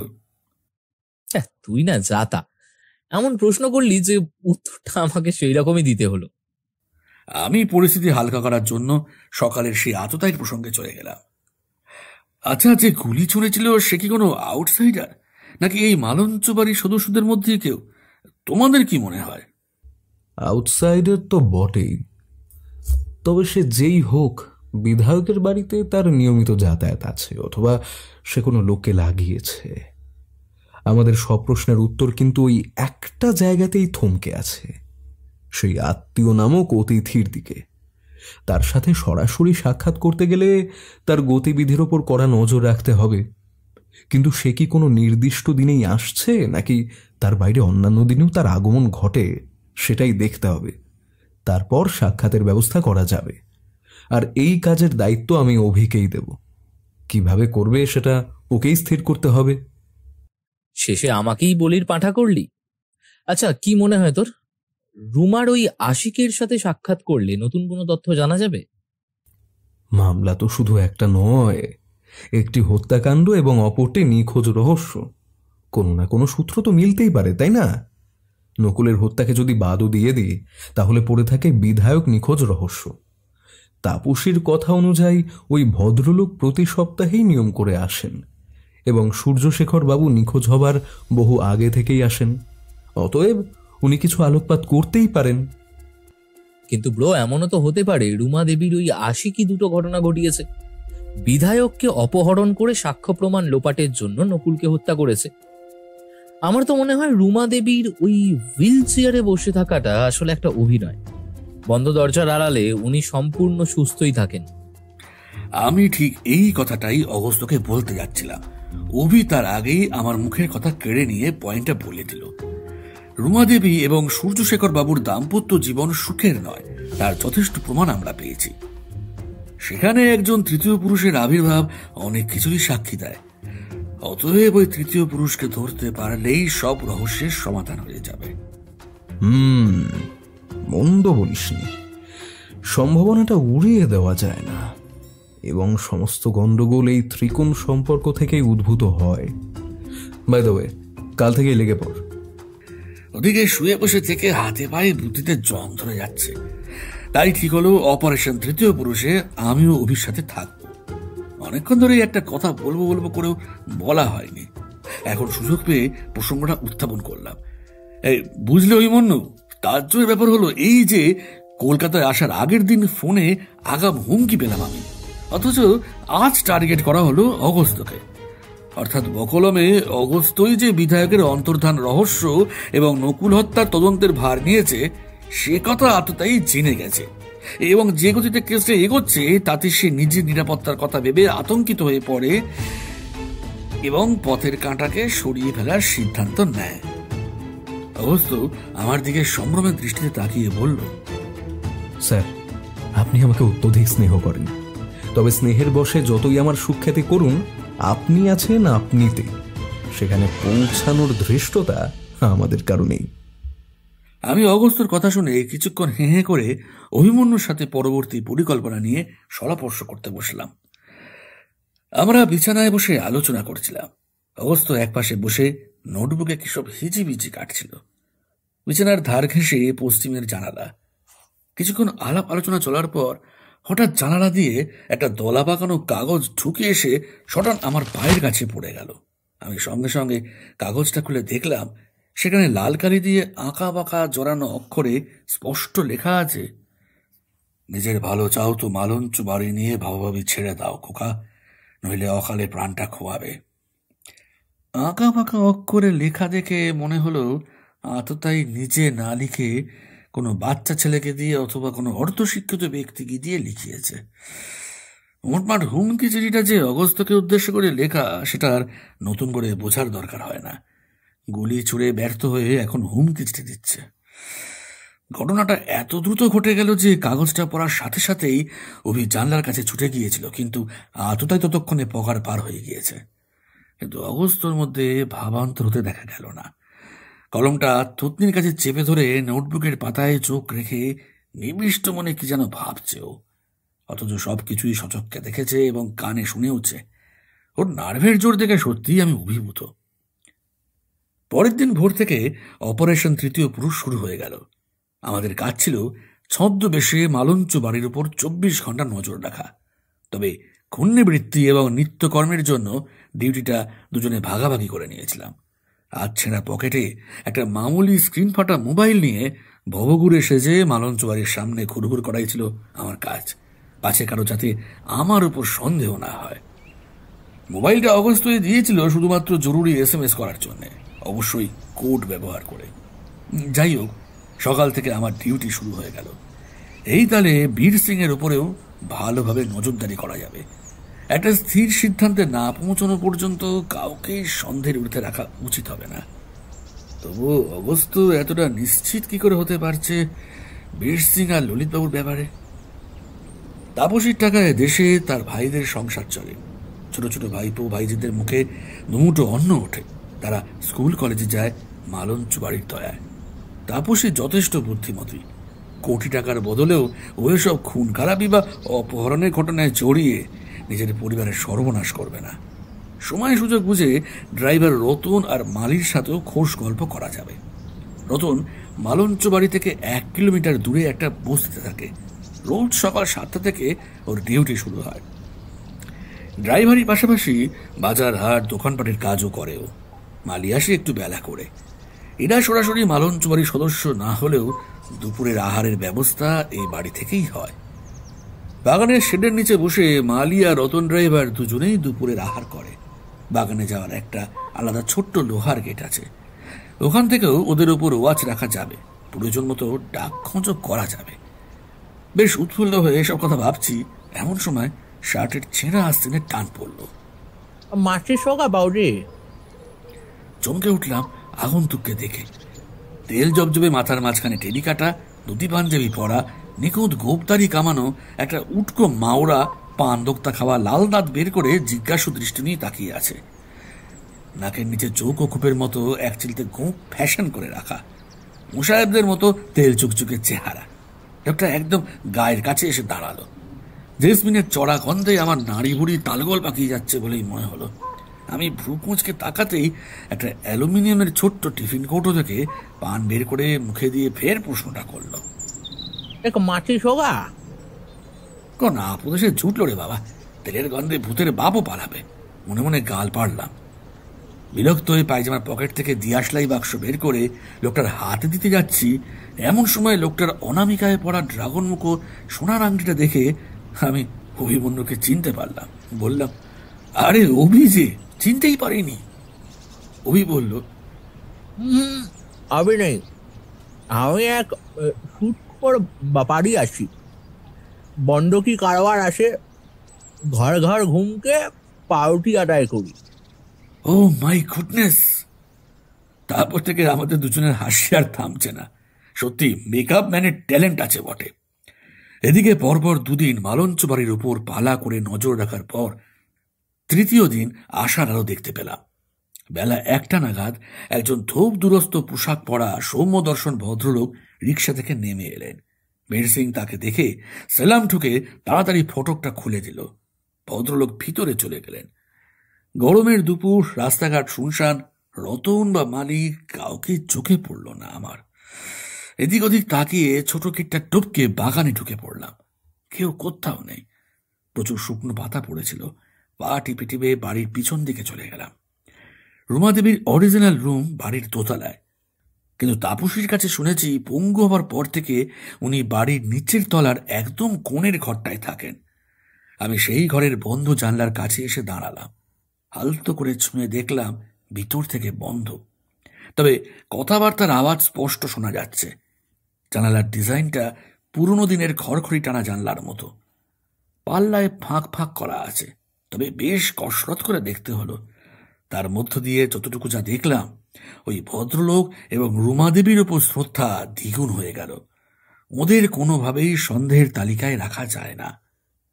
তুই না যাতা, এমন প্রশ্ন করলি যে উত্তরটা আমাকে সেই রকমই দিতে হলো। আমি পরিস্থিতি হালকা করার জন্য সকালের সেই আততায়ীর প্রসঙ্গে চলে গেলাম। আচ্ছা, যে গুলি ছুঁড়েছিল সে কি কোনো আউটসাইডার, নাকি এই মালঞ্চ বাড়ির সদস্যদের মধ্যে কেউ? তোমাদের কি মনে হয়? আউটসাইডার তো বটেই, তবে সে যেই হোক বিধায়কের বাড়িতে তার নিয়মিত যাতায়াত আছে, অথবা সে কোনো লোককে লাগিয়েছে। আমাদের সব প্রশ্নের উত্তর কিন্তু ওই একটা জায়গাতেই থমকে আছে, সেই আত্মীয় নামক অতিথির দিকে। তার সাথে সরাসরি সাক্ষাৎ করতে গেলে তার গতিবিধির ওপর কড়া নজর রাখতে হবে, কিন্তু সে কি কোনো নির্দিষ্ট দিনেই আসছে, নাকি তার বাইরে অন্যান্য দিনেও তার আগমন ঘটে, সেটাই দেখতে হবে। তারপর সাক্ষাতের ব্যবস্থা করা যাবে। আর এই কাজের দায়িত্ব আমি অভিকেই দেব। কিভাবে করবে সেটা ওকেই স্থির করতে হবে। শেষে আমাকেই বলির পাঁঠা করলি। আচ্ছা, কি মনে হয় তোর, রুমার ওই আশিকের সাথে সাক্ষাৎ করলে নতুন কোনো তথ্য জানা যাবে? মামলা তো শুধু একটা নয়, একটি হত্যাকাণ্ড এবং অপরটি নিখোঁজ রহস্য। কোনো না কোনো সূত্র তো মিলতেই পারে, তাই না? নকুলের হত্যাকে যদি বাদও দিয়ে দিই, তাহলে পড়ে থাকে বিধায়ক নিখোঁজ রহস্য। তাপসীর কথা অনুযায়ী ওই ভদ্রলোক প্রতি সপ্তাহেই নিয়ম করে আসেন, এবং সূর্যশেখর বাবু নিখোঁজ হবার বহু আগে থেকেই আসেন। অতএব উনি কিছু আলোকপাত করতেই পারেন। কিন্তু ব্রো, এমনও তো হতে পারে রুমা দেবীর ওই আশিকই দুটো ঘটনা ঘটিয়েছে। বিধায়ককে অপহরণ করে সাক্ষ্য প্রমাণ লোপাটের জন্য নকুলকে হত্যা করেছে। আমার তো মনে হয় রুমা দেবীর ওই হুইল চেয়ারে বসে থাকাটা আসলে একটা অভিনয়। বন্ধ দরজার আড়ালে উনি সম্পূর্ণ সুস্থই থাকেন। আমি ঠিক এই কথাটাই অগস্ত্যকে বলতে যাচ্ছিলাম। অভি তার আগেই আমার মুখের কথা কেড়ে নিয়ে পয়েন্টটা বলে দিল। রুমা দেবী এবং সূর্যশেখর বাবুর দাম্পত্য জীবন সুখের নয়, তার যথেষ্ট প্রমাণ আমরা পেয়েছি। সেখানে একজন তৃতীয় পুরুষের আবির্ভাব অনেক কিছুরই সাক্ষী দেয়। অতএব ওই তৃতীয় পুরুষকে ধরতে পারলেই সব রহস্যের সমাধান হয়ে যাবে। মন্দ বলিসনি, সম্ভাবনাটা উড়িয়ে দেওয়া যায় না, এবং সমস্ত গন্ডগোল এই ত্রিকোণ সম্পর্ক থেকেই উদ্ভূত হয়। বাই দ্য ওয়ে, কাল থেকেই লেগে পড়। ওদিকে শুয়ে বসে থেকে হাতে পায়ে বুদ্ধিতে জং ধরে যাচ্ছে। তাই ঠিক হলো অপারেশন তৃতীয় পুরুষে আমিও অভির সাথে থাকবো। অনেকক্ষণ ধরে একটা কথা বলবো করেও বলা হয়নি। এখন সুযোগ পেয়ে প্রসঙ্গটা উত্থাপন করলাম। এই বুঝলে অভিমন্যু, তাজ্জবের ব্যাপার হলো এই যে কলকাতায় আসার আগের দিন ফোনে আগাম হুমকি পেলাম আমি, অথচ আজ টার্গেট করা হলো অগস্ত্যকে। অর্থাৎ বকলমে অগস্ত্যই যে বিধায়কের অন্তর্ধান রহস্য এবং নকুল হত্যার তদন্তের ভার নিয়েছে সে কথা আততায়ী জেনে গেছে, এবং যে গতিতে কেসটা এগোচ্ছে তাতে সে নিজের নিরাপত্তার কথা ভেবে আতঙ্কিত হয়ে পড়ে এবং পথের কাঁটাকে সরিয়ে ফেলার সিদ্ধান্ত নেয়। অগস্ত্য আমার দিকে সম্ভ্রমের দৃষ্টিতে তাকিয়ে বলল, স্যার, আপনি আমাকে অত্যধিক স্নেহ করেন, তবে স্নেহের বশে যতই আমার সুখ্যাতি করুন, আপনি আছেন আপনিতে, সেখানে পৌঁছানোর ধৃষ্টতা আমাদের কারণেই। আমি অগস্ত্যর কথা শুনে কিছুক্ষণ হেঁ করে অভিমন্যুর সাথে পরবর্তী পরিকল্পনা নিয়ে সলাপর্শ করতে বসলাম। আমরা বিছানায় বসে আলোচনা করছিলাম। অগস্ত্য একপাশে বসে নোটবুকে কিসব হিজিবিজি কাটছিল। বিছানার ধার ঘেঁষে পশ্চিমের জানালা। কিছুক্ষণ আলাপ আলোচনা চলার পর হঠাৎ জানালা দিয়ে একটা দলা পাকানো কাগজ ঢুকে এসে সটান আমার পায়ের কাছে পড়ে গেল। আমি সঙ্গে সঙ্গে কাগজটা খুলে দেখলাম সেখানে লাল কালি দিয়ে আঁকা বাঁকা জড়ানো অক্ষরে স্পষ্ট লেখা আছে, নিজের ভালো চাও তো মালঞ্চ বাড়ি নিয়ে ভাবাভাবি ছেড়ে দাও খোকা, নইলে অকালে প্রাণটা খোয়াবে। আঁকা বাঁকা অক্ষরে লেখা দেখে মনে হলো আততায়ী নিজে না লিখে কোনো বাচ্চা ছেলেকে দিয়ে অথবা কোনো অর্ধশিক্ষিত ব্যক্তিকে দিয়ে লিখিয়েছে। মোটমাট হুমকি চিঠিটা যে অগস্ত্যকে উদ্দেশ্য করে লেখা সেটা আর নতুন করে বোঝার দরকার হয় না। গুলি ছুড়ে ব্যর্থ হয়ে এখন হুমকি চিঠি দিচ্ছে। ঘটনাটা এত দ্রুত ঘটে গেল যে কাগজটা পড়ার সাথে সাথেই অভি জানলার কাছে ছুটে গিয়েছিল, কিন্তু আততায় ততক্ষণে পকার পার হয়ে গিয়েছে। কিন্তু অগস্ত্যর মধ্যে ভাবান্তর হতে দেখা গেল না। কলমটা থুতনির কাছে চেপে ধরে নোটবুকের পাতায় চোখ রেখে নিবিষ্ট মনে কি যেন ভাবছেও, অথচ সবকিছুই সচক্ষে দেখেছে এবং কানে শুনেওছে। ওর নার্ভের জোর দেখে সত্যিই আমি অভিভূত। পরের দিন ভোর থেকে অপারেশন তৃতীয় পুরুষ শুরু হয়ে গেল। আমাদের কাজ ছিল ছদ্মবেশে মালঞ্চ বাড়ির উপর 24 ঘন্টা নজর রাখা। তবে ঘূর্ণিবৃত্তি এবং নিত্যকর্মের জন্য ডিউটিটা দুজনে ভাগাভাগি করে নিয়েছিলাম। আজ ছেঁড়া পকেটে একটা মামুলি স্ক্রিন ফাটা মোবাইল নিয়ে ভবঘুরে সেজে মালঞ্চ বাড়ির সামনে ঘুরঘুর করাই ছিল আমার কাজ, পাছে কারো যাতে আমার উপর সন্দেহ না হয়। মোবাইলটা অগস্ত্যই দিয়েছিল শুধুমাত্র জরুরি SMS করার জন্য, অবশ্যই কোড ব্যবহার করে। যাই হোক, সকাল থেকে আমার ডিউটি শুরু হয়ে গেল। এই তালে বীর সিং এর উপরেও ভালোভাবে নজরদারি করা যাবে। একটা স্থির সিদ্ধান্তে না পৌঁছানো পর্যন্ত কাউকে সন্দেহের ঊর্ধ্বে রাখা উচিত হবে না। তবু অগস্ত্য এতটা নিশ্চিত কি করে হতে পারছে বীর সিং আর ললিতবাবুর ব্যাপারে? তাপসীর টাকায় দেশে তার ভাইদের সংসার চলে। ছোট ছোট ভাইপো ভাইজিদের মুখে দুমুঠো অন্ন ওঠে। তারা স্কুল কলেজে যায় মালঞ্চ বাড়ির দয়ায়। তাপসী যথেষ্ট বুদ্ধিমতী। কোটি টাকার বদলেও ওইসব খুন খারাপি বা অপহরণের ঘটনায় জড়িয়ে নিজের পরিবারের সর্বনাশ করবে না। সময় সুযোগ বুঝে ড্রাইভার রতন আর মালির সাথেও খোশ গল্প করা যাবে। রতন মালঞ্চ বাড়ি থেকে 1 কিলোমিটার দূরে একটা বস্তিতে থাকে। রোজ সকাল 7টা থেকে ওর ডিউটি শুরু হয়। ড্রাইভারের পাশাপাশি বাজার হাট দোকানপাটের কাজও করেও। মালি আসে একটু বেলা করে। এরা সরাসরি মালঞ্চ বাড়ির সদস্য না হলেও দুপুরের আহারের ব্যবস্থা এই বাড়ি থেকেই হয়। বাগানের শেডের নিচে বসে মালি আর রতন ড্রাইভার দুজনেই দুপুরের আহার করে। বাগানে যাওয়ার একটা আলাদা ছোট্ট লোহার গেট আছে, ওখান থেকেও ওদের উপর ওয়াচ রাখা যাবে, প্রয়োজন মতো ডাক খোঁজও করা যাবে। বেশ উৎফুল্ল হয়ে এসব কথা ভাবছি, এমন সময় শার্টের ছেঁড়া আস্তিনে টান পড়ল। মাছের সগা বাউরে। চমকে উঠলাম আগন্তুককে দেখে। তেল জবজবে মাথার মাঝখানে টেডি কাটা, ধুতি পাঞ্জাবি পরা, নিখুঁত গোপদারি কামানো একটা উটকো মাওরা পান দোক্তা খাওয়া লাল দাঁত বের করে জিজ্ঞাসু দৃষ্টি নিয়ে তাকিয়ে আছে। নাকের নিচে চৌকো খোপের মতো এক চিলতে গোঁপ ফ্যাশন করে রাখা, মুসাহেবদের মতো তেল চুকচুকে চেহারা। লোকটা একদম গায়ের কাছে এসে দাঁড়ালো। জেসমিনের চড়া গন্ধে আমার নাড়ি ভুড়ি তালগোল পাকিয়ে যাচ্ছে বলেই মনে হলো। আমি ভ্রু কুঁচকে তাকাতেই একটা অ্যালুমিনিয়ামের ছোট্ট টিফিন কৌটো থেকে পান বের করে মুখে দিয়ে ফের প্রশ্নটা করলো, এক মাছের সগা? কোন আপদেশে জুটলো রে বাবা, তেলের গন্ধে ভূতের বাপও পালাবে। মনে মনে গাল পাড়লাম। বিরক্ত হয়ে পায়জামার পকেট থেকে দিয়াশলাই বাক্স বের করে লোকটার হাতে দিতে যাচ্ছি, এমন সময় লোকটার অনামিকায় পড়া ড্রাগন মুখো সোনার আংটিটা দেখে আমি অভিমন্যুকে চিনতে পারলাম। বললাম, আরে অভি যে, চিনতেই পারিনি। অভি বলল, আমি নেই, আমি এক সুৎখোর বাড়ি আসি, বন্ধকি কারবার আসে, ঘর ঘর ঘুমকে পাউটি আদায় করি। ও মাই গুডনেস! তারপর থেকে আমাদের দুজনের হাসি আর থামছে না। সত্যি মেকআপ ম্যানের ট্যালেন্ট আছে বটে। এদিকে পরপর 2 দিন মালঞ্চ বাড়ির উপর পালা করে নজর রাখার পর তৃতীয় দিন আশার আলো দেখতে পেলাম। বেলা 1টা নাগাদ একজন ধূপ দুরস্ত পোশাক পরা সৌম্য দর্শন ভদ্রলোক রিক্সা থেকে নেমে এলেন। বীর সিং তাকে দেখে সেলাম ঠুকে তাড়াতাড়ি ফটকটা খুলে দিল। ভদ্রলোক ভিতরে চলে গেলেন। গরমের দুপুর, রাস্তাঘাট শুনশান, রতন বা মালিক কাউকে চোখে পড়ল না আমার। এদিক ওদিক তাকিয়ে ছোট কিটটা টপকে বাগানে ঢুকে পড়লাম। কেউ কোথাও নেই। প্রচুর শুকনো পাতা পড়েছিল। পা টিপে টিপে বাড়ির পিছন দিকে চলে গেলাম। রুমা দেবীর অরিজিনাল রুম বাড়ির দোতলায়, কিন্তু তাপসীর কাছে শুনেছি পঙ্গু হবার পর থেকে উনি বাড়ির নিচের তলার একদম কোণের ঘরটায় থাকেন। আমি সেই ঘরের বন্ধ জানলার কাছে এসে দাঁড়ালাম। আলতো করে ছুঁয়ে দেখলাম ভিতর থেকে বন্ধ, তবে কথাবার্তার আওয়াজ স্পষ্ট শোনা যাচ্ছে। জানালার ডিজাইনটা পুরনো দিনের খড়খড়ি টানা জানলার মতো। পাল্লায় ফাঁক ফাঁক করা আছে, তবে বেশ কসরত করে দেখতে হলো। তার মধ্য দিয়ে যতটুকু যা দেখলাম, ওই ভদ্রলোক এবং রুমা দেবীর ওপর শ্রদ্ধা দ্বিগুণ হয়ে গেল। ওদের কোনোভাবেই সন্দেহের তালিকায় রাখা যায় না।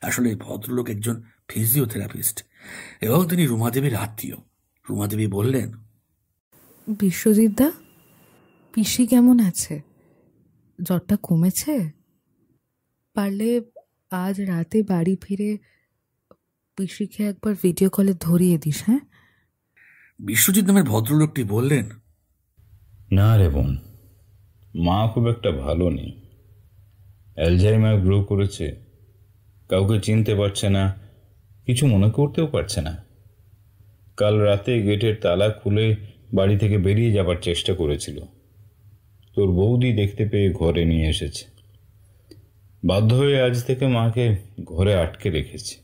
আসলে ভদ্রলোক একজন ফিজিওথেরাপিস্ট এবং তিনি রুমাদেবীর আত্মীয়। রুমাদেবী বললেন, বিশ্বজিৎ দা, পিসি কেমন আছে? জ্বরটা কমেছে? পারলে আজ রাতে বাড়ি ফিরে পিসিকে একবার ভিডিও কলে ধরিয়ে দিস। হ্যাঁ? বিশ্বজিৎ নামের ভদ্রলোকটি বললেন, না রে বোন, মা খুব একটা ভালো নেই। অ্যালজাইমার গ্রো করেছে, কাউকে চিনতে পারছে না, কিছু মনে করতেও পারছে না। কাল রাতে গেটের তালা খুলে বাড়ি থেকে বেরিয়ে যাবার চেষ্টা করেছিল, তোর বৌদি দেখতে পেয়ে ঘরে নিয়ে এসেছে। বাধ্য হয়ে আজ থেকে মাকে ঘরে আটকে রেখেছে।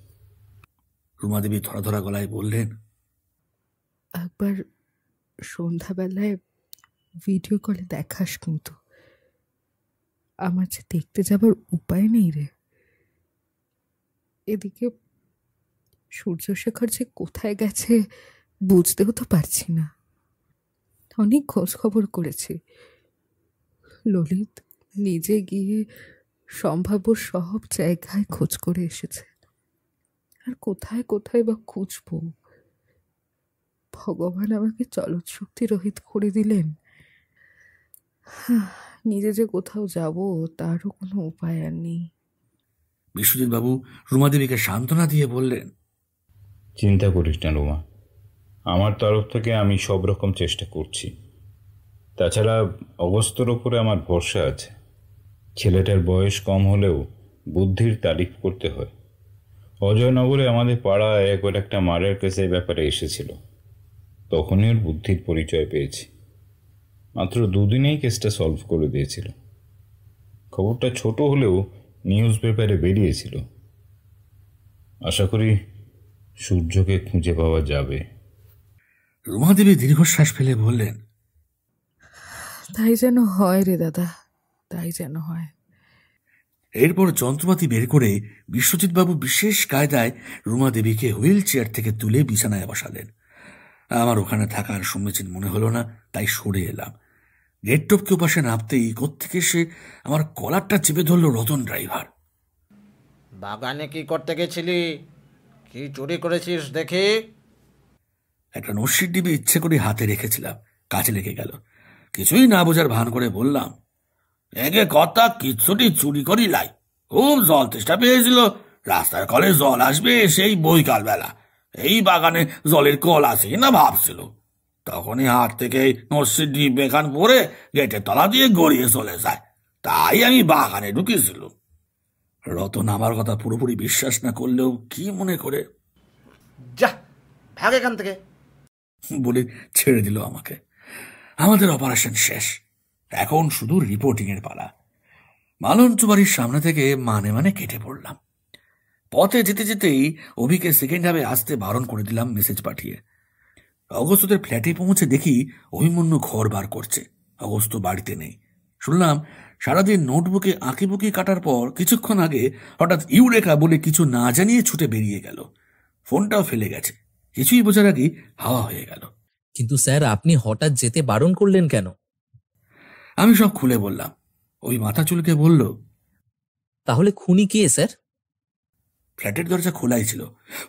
রুমাদেবী ধরা ধরা গলায় বললেন, একবার সন্ধ্যাবেলায় ভিডিও কলে দেখাস কিন্তু। আমার যে দেখতে যাবার উপায় নেই রে। এদিকে সূর্যশেখর যে কোথায় গেছে বুঝতেও তো পারছি না। অনেক খোঁজ খবর করেছি। ললিত নিজে গিয়ে সম্ভাব্য সব জায়গায় খোঁজ করে এসেছে। আর কোথায় কোথায় বা খুঁজবো? ভগবান আমাকে চলৎ শক্তি রহিত করে দিলেন। নিজে যে কোথাও যাব তারও কোনো উপায় আর নেই। বিশ্বজিৎ বাবু রুমাদেবীকে সান্ত্বনা দিয়ে বললেন, চিন্তা করিস না রুমা, আমার তরফ থেকে আমি সব রকম চেষ্টা করছি। তাছাড়া অগস্ত্যর ওপরে আমার ভরসা আছে। ছেলেটার বয়স কম হলেও বুদ্ধির তারিফ করতে হয়। অজয়নগরে আমাদের পাড়ায় একবার একটা মার্ডার কেসের ব্যাপারে এসেছিল, তখনই ওর বুদ্ধির পরিচয় পেয়েছি। মাত্র 2 দিনেই কেসটা সলভ করে দিয়েছিল। খবরটা ছোট হলেও নিউজ পেপারে বেরিয়েছিল। আশা করি সূর্যকে খুঁজে পাওয়া যাবে। রুমাদেবী দীর্ঘশ্বাস ফেলে বললেন, তাই যেন হয় রে দাদা, তাই যেন হয়। এরপর যন্ত্রপাতি বের করে বিশ্বজিৎবাবু বিশেষ কায়দায় রুমাদেবীকে হুইল চেয়ার থেকে তুলে বিছানায় বসালেন। আমার ওখানে থাকার সমীচীন মনে হলো না, তাই সরে এলাম। গেট টপকে ওপাশে নামতেই কোত্থেকে সে আমার কলারটা চেপে ধরল রতন ড্রাইভার। বাগানে কি করতে গেছিলি? কি চুরি করেছিস দেখি? একটা নস্যির ডিবে ইচ্ছে করে হাতে রেখেছিলাম, কাছে লেগে গেল। কিছুই না বোঝার ভান করে বললাম, এগে কথা কিচ্ছুটি চুরি করি লাই। খুব জল তেষ্টা পেয়েছিল, রাস্তার কলে জল আসবে সেই বৈকাল বেলা। এই বাগানে জলের কল আছে কিনা ভাবছিল, তখনই হাত থেকে নস্যির ডিব বেখান পরে গেটের তলা দিয়ে গড়িয়ে চলে যায়। তাই আমি বাগানে ঢুকেছিল। রতন আমার কথা পুরোপুরি বিশ্বাস না করলেও কি মনে করে, যা ভাগ এখান থেকে বলে ছেড়ে দিল আমাকে। আমাদের অপারেশন শেষ, এখন শুধু রিপোর্টিং এর পালা। মালঞ্চ বাড়ির সামনে থেকে মানে মানে কেটে পড়লাম। পথে যেতে যেতেই অভিকে সেকেন্ড হাবে আসতে বারণ করে দিলাম মেসেজ পাঠিয়ে। অগস্ত্যদের ফ্ল্যাটে পৌঁছে দেখি অভিমন্যু ঘর বার করছে, অগস্ত্য বাড়িতে নেই। শুনলাম সারাদিন নোটবুকে আঁকিবুকি কাটার পর কিছুক্ষণ আগে হঠাৎ ইউরেকা বলে কিছু না জানিয়ে ছুটে বেরিয়ে গেল। ফোনটাও ফেলে গেছে। কিছুই বোঝার আগেই হাওয়া হয়ে গেল। কিন্তু স্যার, আপনি হঠাৎ যেতে বারণ করলেন কেন? আমি সব খুলে বললাম। ওই মাথা চুলকে বলল, তাহলে খুনি কে স্যার? ফ্ল্যাটের দরজা খোলাই ছিল।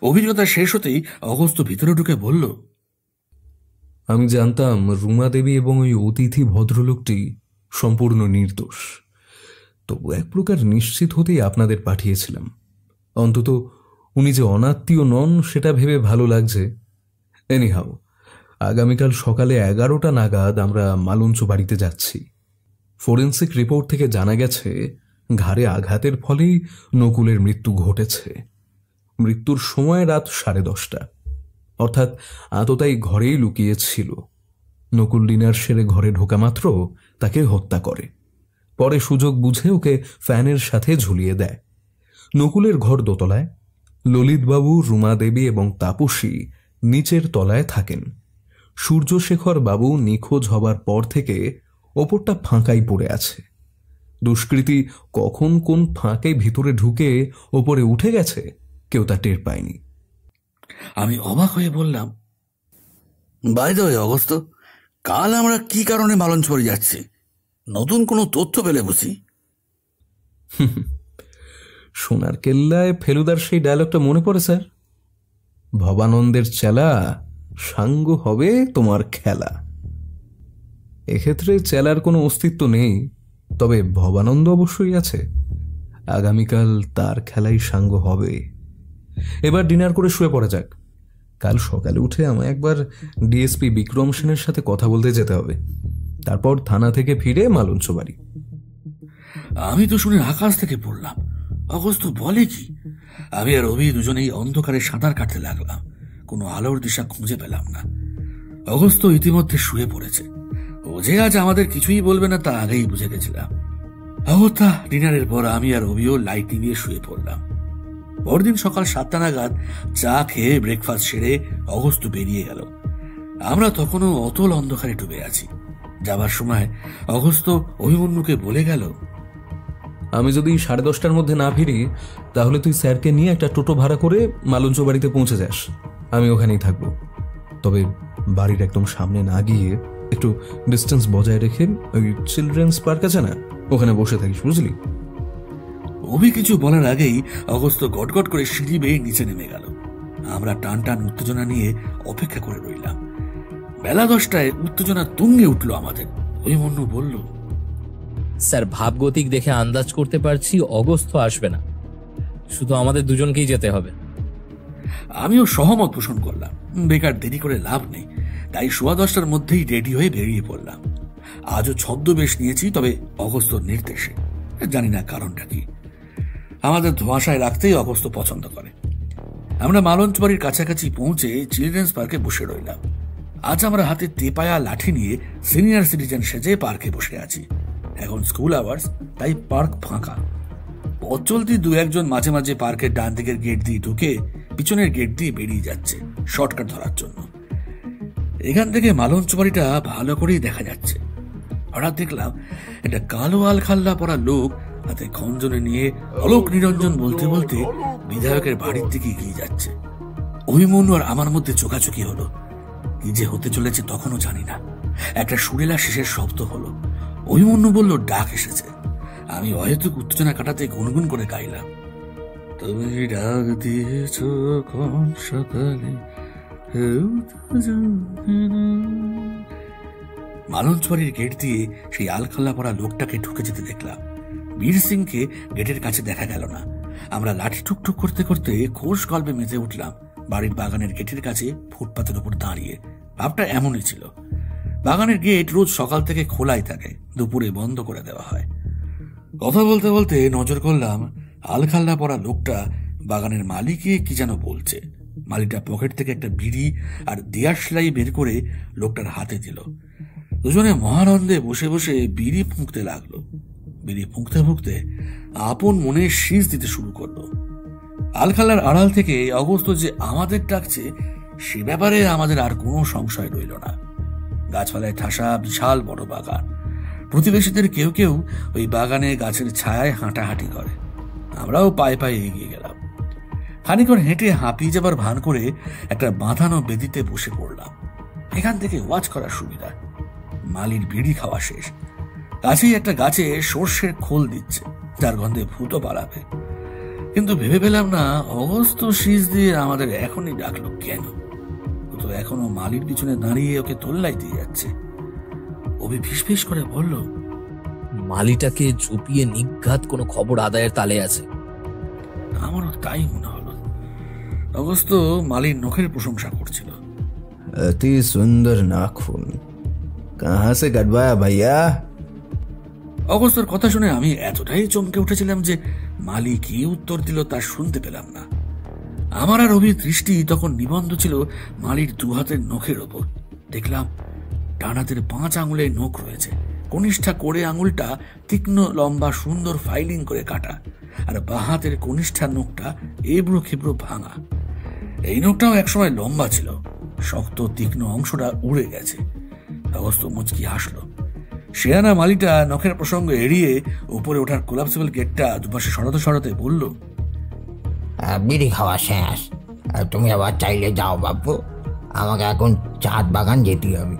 অভিজ্ঞতা শেষ হতেই অগস্ত্য ভিতরে ঢুকে বলল, আমি জানতাম রুমা দেবী এবং ওই অতিথি ভদ্রলোকটি সম্পূর্ণ নির্দোষ, তবু এক প্রকার নিশ্চিত হতেই আপনাদের পাঠিয়েছিলাম। অন্তত উনি যে অনাত্মীয় নন সেটা ভেবে ভালো লাগছে। এনিহাও, আগামীকাল সকালে 11টা নাগাদ আমরা মালঞ্চ বাড়িতে যাচ্ছি। ফরেন্সিক রিপোর্ট থেকে জানা গেছে ঘাড়ে আঘাতের ফলেই নকুলের মৃত্যু ঘটেছে। মৃত্যুর সময় রাত 10:30, অর্থাৎ আততাই ঘরেই লুকিয়েছিল। নকুল ডিনার সেরে ঘরে ঢোকা মাত্র তাকে হত্যা করে। পরে সুযোগ বুঝে ওকে ফ্যানের সাথে ঝুলিয়ে দেয়। নকুলের ঘর দোতলায়, ললিতবাবু, রুমা দেবী এবং তাপসী নিচের তলায় থাকেন। সূর্যশেখর বাবু নিখোঁজ হবার পর থেকে ওপরটা ফাঁকাই পড়ে আছে। দুষ্কৃতী কখন কোন ফাঁকে ভিতরে ঢুকে ওপরে উঠে গেছে কেউ তা টের পায়নি। আমি অবাক হয়ে বললাম, বাই দ্য ওয়ে অগস্ত্য, কাল আমরা কি কারণে মালঞ্চ বাড়ি যাচ্ছি? নতুন কোনো তথ্য পেলে বুঝি? সোনার কেল্লায় ফেলুদার সেই ডায়লগটা মনে পড়ে স্যার, ভবানন্দের চেলা সাঙ্গ হবে তোমার খেলা। এক্ষেত্রে চেলার কোনো অস্তিত্ব নেই, তবে ভবানন্দ অবশ্যই আছে। আগামীকাল তার খেলাই সাঙ্গ হবে। এবার ডিনার করে শুয়ে পড়া যাক। কাল সকালে উঠে আমায় একবার ডিএসপি বিক্রম সেনের সাথে কথা বলতে যেতে হবে, তারপর থানা থেকে ফিরে মালঞ্চ বাড়ি। আমি তো শুনে আকাশ থেকে পড়লাম। অগস্ত বলে কি? আমি আর রবি দুজনেই অন্ধকারে সাঁতার কাটতে লাগলাম। কোনো আলোর দিশা খুঁজে পেলাম না। অগস্ত ইতিমধ্যে শুয়ে পড়েছে। ও যে আজ আমাদের কিছুই বলবে না তা আগেই বুঝে গেছিলাম। অগত্যা ডিনারের পর আমি আর রবিও লাইট নিয়ে শুয়ে পড়লাম। পরদিন সকাল 7টা নাগাদ চা খেয়ে ব্রেকফাস্ট সেরে অগস্ত বেরিয়ে গেল। আমরা তখনও অতল অন্ধকারে ডুবে আছি। যাবার সময় অগস্ত অভিমন্যুকে বলে গেল, আমি যদি 10:30টার মধ্যে না ফিরি তাহলে তুই স্যারকে নিয়ে একটা টোটো ভাড়া করে মালঞ্চ বাড়িতে পৌঁছে যাস। আমি ওখানেই থাকবো, তবে বাড়ির একদম সামনে না গিয়ে একটু ডিস্টেন্স বজায় রেখে ওই চিলড্রেন্স পার্ক আছে না, ওখানে বসে থাকিস, বুঝলি? অভি কিছু বলার আগেই অগস্ত গটগট করে সিঁড়ি বেয়ে নিচে নেমে গেল। আমরা টান টান উত্তেজনা নিয়ে অপেক্ষা করে রইলাম। বেলা 10টায় উত্তেজনা তুঙ্গে উঠল আমাদের। অভিমন্যু বলল, স্যার, ভাবগতিক দেখে আন্দাজ করতে পারছি অগস্ত আসবে না, শুধু আমাদের দুজনকেই যেতে হবে। আমিও সহমত পোষণ করলাম। বেকার দেরি করে লাভ নেই, তাই 10:15টার মধ্যেই রেডি হয়ে বেরিয়ে পড়লাম। আজও ছদ্মবেশ নিয়েছি, তবে অগস্তর নির্দেশে। জানি না কারণটা কি। আমাদের ধোঁয়াশায় রাখতেই অগস্ত পছন্দ করে। আমরা মালঞ্চ বাড়ির কাছাকাছি পৌঁছে চিলড্রেন্স পার্কে বসে রইলাম। আজ আমরা হাতে তেপায়া লাঠি নিয়ে সিনিয়র সিটিজেন সেজে পার্কে বসে আছি। এখন স্কুল আওয়ার্স, তাই পার্ক ফাঁকা। পথ চলতি 2-1 মাঝে মাঝে পার্কের ডান দিকের গেট দিয়ে ঢুকে পিছনের গেট দিয়ে বেরিয়ে যাচ্ছে শর্টকাট ধরার জন্য। এখান থেকে মালঞ্চ বাড়িটা ভালো করেই দেখা যাচ্ছে। হঠাৎ দেখলাম একটা কালো আলখাল্লা পরা লোক হাতে খঞ্জনে নিয়ে অলোক নিরঞ্জন বলতে বলতে বিধায়কের বাড়ির দিকে এগিয়ে যাচ্ছে। অভিমন্যু আর আমার মধ্যে চোখাচোখি হলো। কি যে হতে চলেছে তখনও জানি না। একটা সুরেলা শেষের শব্দ হলো। অভিমন্যু বলল ডাক এসেছে। আমি অহেতুক উত্তেজনা কাটাতে গুনগুন করে গাইলাম, তুমি ডাক দিয়েছ কোন সকালে। মালঞ্চ বাড়ির গেট দিয়ে সেই আলখাল্লা পড়া লোকটাকে ঢুকে যেতে দেখলাম। বীর সিংকে গেটের কাছে দেখা গেল না। আমরা লাঠি ঠুকঠুক করতে করতে খোশ গল্পে মেতে উঠলাম বাড়ির বাগানের গেটের কাছে ফুটপাতের উপর দাঁড়িয়ে। ভাবটা এমনই ছিল। বাগানের গেট রোজ সকাল থেকে খোলাই থাকে, দুপুরে বন্ধ করে দেওয়া হয়। কথা বলতে বলতে নজর করলাম আলখাল্লা পড়া লোকটা বাগানের মালিককে কি যেন বলছে। মালিকটা পকেট থেকে একটা বিড়ি আর দেয়ার সেলাই বের করে লোকটার হাতে দিল। দুজনে মহানন্দে বসে বসে বিড়ি ফুঁকতে লাগলো। বিড়ি ফুঁকতে ফুঁকতে আপন মনে শীষ দিতে শুরু করলো। আলখাল্লার আড়াল থেকে অগস্ত যে আমাদের ডাকছে সে ব্যাপারে আমাদের আর কোনো সংশয় রইল না। গাছপালায় ঠাসা বিশাল বড় বাগান। প্রতিবেশীদের কেউ কেউ ওই বাগানে গাছের ছায়ায় হাঁটাহাঁটি করে। আমরাও পায়ে পায়ে এগিয়ে গেলাম। খানিকক্ষণ হেঁটে হাঁপিয়ে যাবার ভান করে একটা বাঁধানো বেদিতে বসে পড়লাম। এখান থেকে ওয়াচ করার সুবিধা। মালির বিড়ি খাওয়া শেষ। কাছেই একটা গাছে সর্ষের খোল দিচ্ছে, যার গন্ধে ভূতও পালাবে। কিন্তু ভেবে পেলাম না অগস্ত শীষ দিয়ে আমাদের এখনই ডাকলো কেন। ও তো এখনো মালির পিছনে দাঁড়িয়ে ওকে তোল্লাই দিয়ে যাচ্ছে। অভি ফিসফিস করে বলল, মালিটাকে ঝুপিয়ে নিঘাত কোনো খবর আদায়ের তালে আছে। আমারও তাই মনে হলো। অগস্ত মালির নখের প্রশংসা করছিল। অতি সুন্দর নাখুন, কাহা সে কাটবায়া ভাইয়া। অগস্তর কথা শুনে আমি এতটাই চমকে উঠেছিলাম যে মালি কি উত্তর দিল তা শুনতে পেলাম না। আমার আর অভির দৃষ্টি তখন নিবন্ধ ছিল মালির 2 হাতের নখের ওপর। দেখলাম ডান হাতের 5 আঙুলের নখ রয়েছে। কনিষ্ঠা কোড়ে আঙুলটা তীক্ষ্ণ লম্বা সুন্দর ফাইলিং করে কাটা, আর বাঁ হাতের কনিষ্ঠা নখটা এবড়ো খেবড়ো ভাঙা। এই নখটাও একসময় লম্বা ছিল, শক্ত তীক্ষ্ণ অংশটা উড়ে গেছে। অগস্ত মুচকি হাসলো। শেয়ানা মালিটা নখের প্রসঙ্গ এড়িয়ে উপরে ওঠার কোলাপসেবল গেটটা দুপাশে সরাতে সরাতে বলল, বিড়ি খাওয়া শেষ, তুমি আবার চাইলে যাও বাবু, আমাকে এখন চাঁদ বাগান যেতে হবে।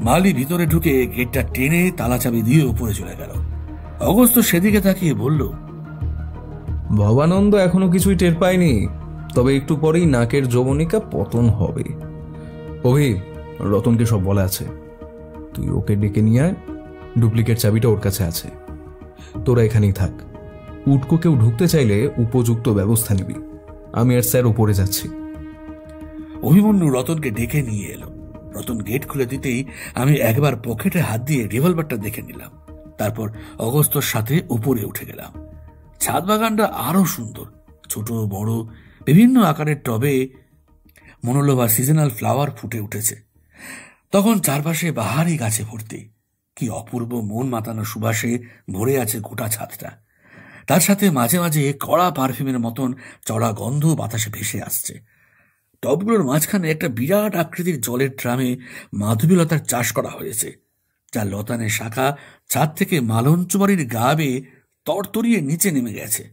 মালি ভিতরে ঢুকে গেটটা টেনে তালা চাবি দিয়ে উপরে চলে গেল। অগস্ত্য সেদিকে তাকিয়ে বলল, ভবানন্দ এখনো কিছুই টের পায়নি, তবে একটু পরেই নাকের যবনিকা পতন হবে। অভি, রতনকে সব বলা আছে, তুই ওকে ডেকে নিয়ে আয়, ডুপ্লিকেট চাবিটা ওর কাছে আছে। তোরা এখানেই থাক, উটকো কেউ ঢুকতে চাইলে উপযুক্ত ব্যবস্থা নিবি। আমি আর স্যার উপরে যাচ্ছি। অভিমন্যু রতনকে ডেকে নিয়ে এলো। রতন গেট খুলে দিতেই আমি একবার পকেটে হাত দিয়ে রিভলভারটা দেখে নিলাম। তারপর অগস্ত্যর সাথে উপরে উঠে গেলাম। ছাদ বাগানটা আরো সুন্দর, ছোট বড় বিভিন্ন আকারের টবে মনোলোভা সিজনাল ফ্লাওয়ার ফুটে উঠেছে। তখন চারপাশে বাহারি গাছে ভর্তি। কি অপূর্ব মন মাতানো সুবাসে ভরে আছে গোটা ছাদটা। তার সাথে মাঝে মাঝে কড়া পারফিউমের মতন চড়া গন্ধ বাতাসে ভেসে আসছে। টবগুলোর মাঝখানে একটা বিরাট আকৃতির জলের ড্রামে মাধবীলতার চাষ করা হয়েছে, যার লতানের শাখা ছাদ থেকে মালঞ্চবাড়ির গা বেয়ে তরতরিয়ে নিচে নেমে গেছে।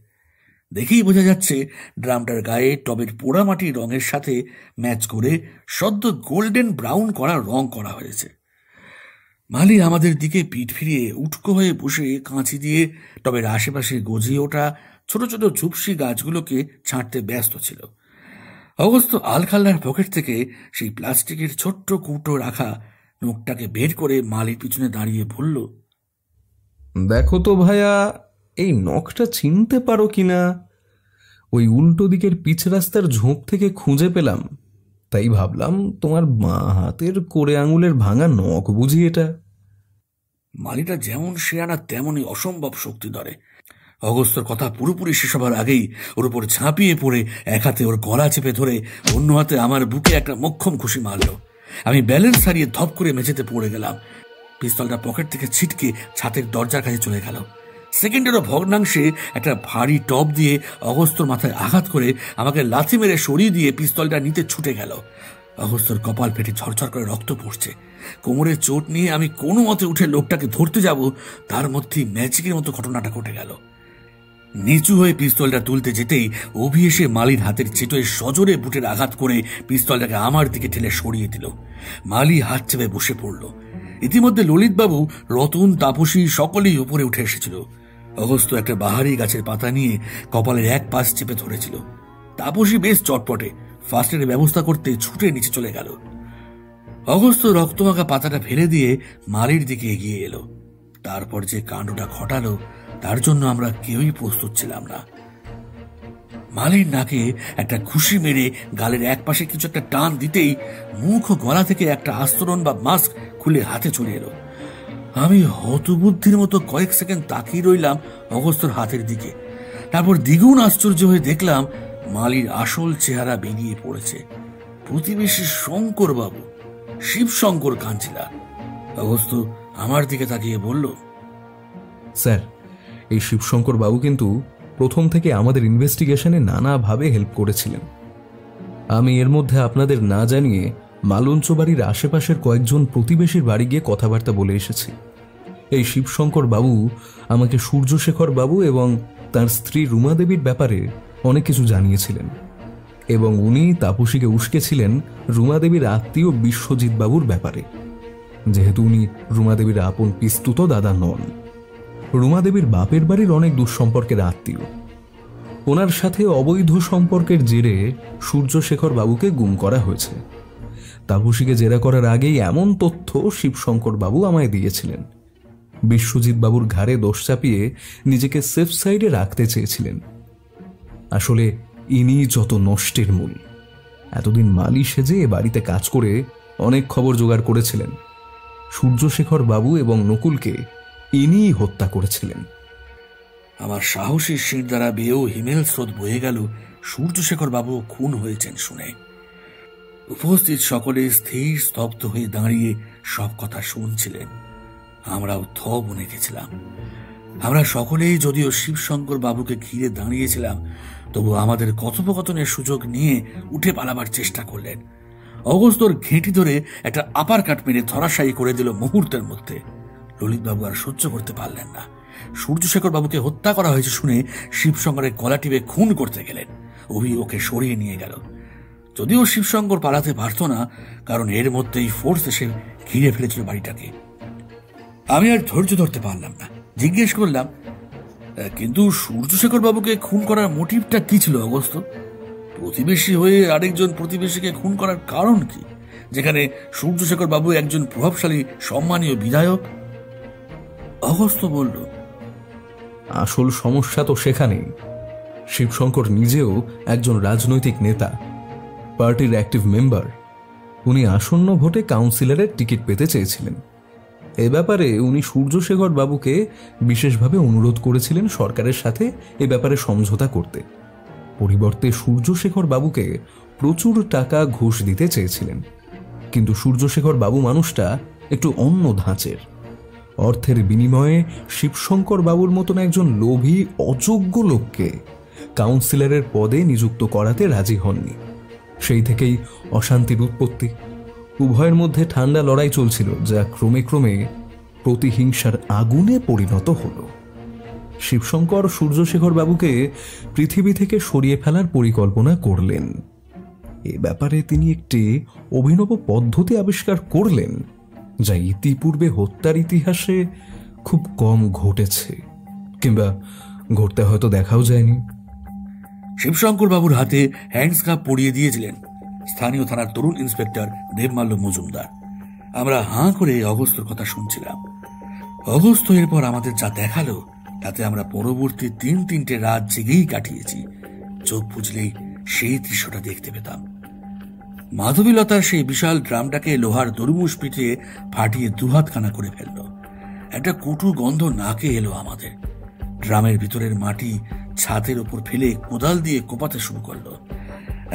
দেখেই বোঝা যাচ্ছে ড্রামটার গায়ে টবের পোড়ামাটির রঙের সাথে ম্যাচ করে সদ্য গোল্ডেন ব্রাউন করা রং করা হয়েছে। মালি আমাদের দিকে পিঠ ফিরিয়ে উটকো হয়ে বসে কাঁচি দিয়ে টবের আশেপাশে গজিয়ে ওঠা ছোট ছোট ঝুপসি গাছগুলোকে ছাঁটতে ব্যস্ত ছিল। অগস্ত্য আলখাল্লার পকেট থেকে সেই প্লাস্টিকের ছোট্ট কৌটো রাখা নোটটাকে বের করে মালির পিছনে দাঁড়িয়ে বলল, দেখো তো ভাইয়া, এই নখটা চিনতে পারো কিনা? ওই উল্টো দিকের পিচ রাস্তার ঝোপ থেকে খুঁজে পেলাম, তাই ভাবলাম তোমার বাঁ হাতের কোড়ে আঙুলের ভাঙা নখ বুঝি এটা। মালিটা যেমন শেয়ানা তেমনই অসম্ভব শক্তি ধরে। অগস্ত্যর কথা পুরোপুরি শেষ হবার আগেই ওর উপর ঝাঁপিয়ে পড়ে এক হাতে ওর গলা চেপে ধরে অন্য হাতে আমার বুকে একটা মোক্ষম খুশি মারল। আমি ব্যালেন্স হারিয়ে ধপ করে মেঝেতে পড়ে গেলাম। পিস্তলটা পকেট থেকে ছিটকে ছাতের দরজার কাছে চলে গেল। সেকেন্ডেরও ভগ্নাংশে একটা ভারী টপ দিয়ে অগস্ত্যর মাথায় আঘাত করে আমাকে লাথি মেরে সরিয়ে দিয়ে পিস্তলটা নিতে ছুটে গেল। অগস্ত্যর কপাল ফেটে ঝরঝর করে রক্ত পড়ছে। কোমরে চোট নিয়ে আমি কোনো মতে উঠে লোকটাকে ধরতে যাব, তার মধ্যেই ম্যাজিকের মতো ঘটনাটা ঘটে গেল। নিচু হয়ে পিস্তলটা তুলতে যেতেই অভি এসে মালির হাতের চেটোয় সজোরে বুটের আঘাত করে পিস্তলটাকে আমার দিকে ঠেলে সরিয়ে দিল। মালি হাত চেপে বসে পড়ল। ইতিমধ্যে ললিতবাবু, রতন, তাপসী সকলেই উপরে উঠে এসেছিল। অগস্ত্য একটা বাহারি গাছের পাতা নিয়ে কপালের এক পাশ চেপে ধরেছিল। তাপসী বেশ চটপটে, ফার্স্ট এডের ব্যবস্থা করতে ছুটে নিচে চলে গেল। অগস্ত্য রক্তমাখা পাতাটা ফেলে দিয়ে মালির দিকে এগিয়ে এলো। তারপর যে কাণ্ডটা ঘটালো তার জন্য আমরা কেউই প্রস্তুত ছিলাম না। মালির নাকে একটা ঘুষি মেরে গালের এক পাশে কিছু একটা টান দিতেই মুখ ও গলা থেকে একটা আস্তরণ বা মাস্ক খুলে হাতে চলে এলো। আমি হতবুদ্ধির মতো কয়েক সেকেন্ড তাকিয়ে রইলাম অগস্ত্যর হাতের দিকে। তারপর দ্বিগুণ আশ্চর্য হয়ে দেখলাম মালির আসল চেহারা বেরিয়ে পড়েছে। প্রতিবেশী শঙ্কর বাবু, শিবশঙ্কর কাঞ্চিলা। অগস্ত্য আমার দিকে তাকিয়ে বলল, স্যার, এই শিবশঙ্কর বাবু কিন্তু প্রথম থেকে আমাদের ইনভেস্টিগেশনে নানাভাবে হেল্প করেছিলেন। আমি এর মধ্যে আপনাদের না জানিয়ে মালঞ্চ বাড়ির আশেপাশের কয়েকজন প্রতিবেশীর বাড়ি গিয়ে কথাবার্তা বলে এসেছি। এই শিবশঙ্কর বাবু আমাকে সূর্যশেখর বাবু এবং তার স্ত্রী রুমা দেবীর ব্যাপারে অনেক কিছু জানিয়েছিলেন, এবং উনি তাপসীকে উস্কেছিলেন রুমা দেবীর আত্মীয় বিশ্বজিৎ বাবুর ব্যাপারে, যেহেতু উনি রুমা দেবীর আপন পিস্তুত দাদা নন। রুমা দেবীর বাপের বাড়ির অনেক দুঃসম্পর্কের আত্মীয়। ওনার সাথে অবৈধ সম্পর্কের জেরে সূর্যশেখর বাবুকে গুম করা হয়েছে। তাপসীকে জেরা করার আগেই এমন তথ্য শিবশঙ্কর বাবু আমায় দিয়েছিলেন। বিশ্বজিৎ বাবুর ঘাড়ে দোষ চাপিয়ে নিজেকে সেফ সাইডে রাখতে চেয়েছিলেন। আসলে ইনি যত নষ্টের মূল। এতদিন মালি সেজে এ বাড়িতে কাজ করে অনেক খবর জোগাড় করেছিলেন। সূর্যশেখর বাবু এবং নকুলকে ইনিই হত্যা করেছিলেন। আমার সাহসী শির দ্বারা বেয়েও হিমেল স্রোত বয়ে গেল সূর্যশেখর বাবু খুন হয়েছেন শুনে। উপস্থিত সকলে স্থির স্তব্ধ হয়ে দাঁড়িয়ে সব কথা শুনছিলেন। আমরাও থ বনে গেছিলাম। আমরা সকলেই যদিও শিবশঙ্কর বাবুকে ঘিরে দাঁড়িয়েছিলাম, তবু আমাদের কথোপকথনের সুযোগ নিয়ে উঠে পালাবার চেষ্টা করলেন। অগস্ত্যর ঘেঁটি ধরে একটা আপার কাট মেরে ধরাশায়ী করে দিল মুহূর্তের মধ্যে। ললিতবাবু আর সহ্য করতে পারলেন না। সূর্যশেখর বাবুকে হত্যা করা হয়েছে শুনে শিবশঙ্করের গলা টিপে খুন করতে গেলেন। অভি ওকে সরিয়ে নিয়ে গেল। যদিও শিবশঙ্কর পালাতে পারত না, কারণ এর মধ্যেই ফোর্স এসে ঘিরে ফেলেছিল বাড়িটাকে। আমি আর ধৈর্য ধরতে পারলাম না। জিজ্ঞেস করলাম, কিন্তু সূর্যশেখর বাবুকে খুন করার মোটিভটা কি ছিল অগস্ত? প্রতিবেশী হয়ে আরেকজন প্রতিবেশীকে খুন করার কারণ কি, যেখানে সূর্যশেখর বাবু একজন প্রভাবশালী সম্মানীয় বিধায়ক? অগস্ত বলল, আসল সমস্যা তো সেখানেই। শিবশঙ্কর নিজেও একজন রাজনৈতিক নেতা, পার্টির অ্যাক্টিভ মেম্বার। উনি আসন্ন ভোটে কাউন্সিলরের টিকিট পেতে চেয়েছিলেন। এ ব্যাপারে উনি সূর্যশেখর বাবুকে বিশেষভাবে অনুরোধ করেছিলেন সরকারের সাথে এ ব্যাপারে সমঝোতা করতে। পরিবর্তে সূর্যশেখর বাবুকে প্রচুর টাকা ঘুষ দিতে চেয়েছিলেন। কিন্তু সূর্যশেখর বাবু মানুষটা একটু অন্য ধাঁচের। অর্থের বিনিময়ে শিবশঙ্কর বাবুর মতন একজন লোভী অযোগ্য লোককে কাউন্সিলরের পদে নিযুক্ত করাতে রাজি হননি। সেই থেকেই অশান্তির উৎপত্তি। উভয়ের মধ্যে ঠান্ডা লড়াই চলছিল, যা ক্রমে ক্রমে প্রতিহিংসার আগুনে পরিণত হল। শিবশঙ্কর সূর্যশেখর বাবুকে পৃথিবী থেকে সরিয়ে ফেলার পরিকল্পনা করলেন। এ ব্যাপারে তিনি একটি অভিনব পদ্ধতি আবিষ্কার করলেন, যা ইতিপূর্বে হত্যার ইতিহাসে খুব কম ঘটেছে, কিংবা ঘটতে হয়তো দেখাও যায়নি। শিবশঙ্কর বাবুর হাতে হ্যান্ডস্কাফ পরিয়ে দিয়েছিলেন স্থানীয় থানার তরুণ ইন্সপেক্টর দেবমাল্য মজুমদার। আমরা হাঁ করে অগস্তর কথা শুনছিলাম। অগস্ত এরপর আমাদের যা দেখালো, তাতে আমরা পরবর্তী 3-3টে রাত জেগেই কাটিয়েছি। চোখ বুঝলেই সেই দৃশ্যটা দেখতে পেতাম। মাধবীলতার সেই বিশাল ড্রামটাকে লোহার দরমুশ পিঠে ফাটিয়ে দুহাতখানা করে ফেলল। একটা কটু গন্ধ নাকে এলো আমাদের। ড্রামের ভিতরের মাটি ছাদের ওপর ফেলে কোদাল দিয়ে কোপাতে শুরু করলো।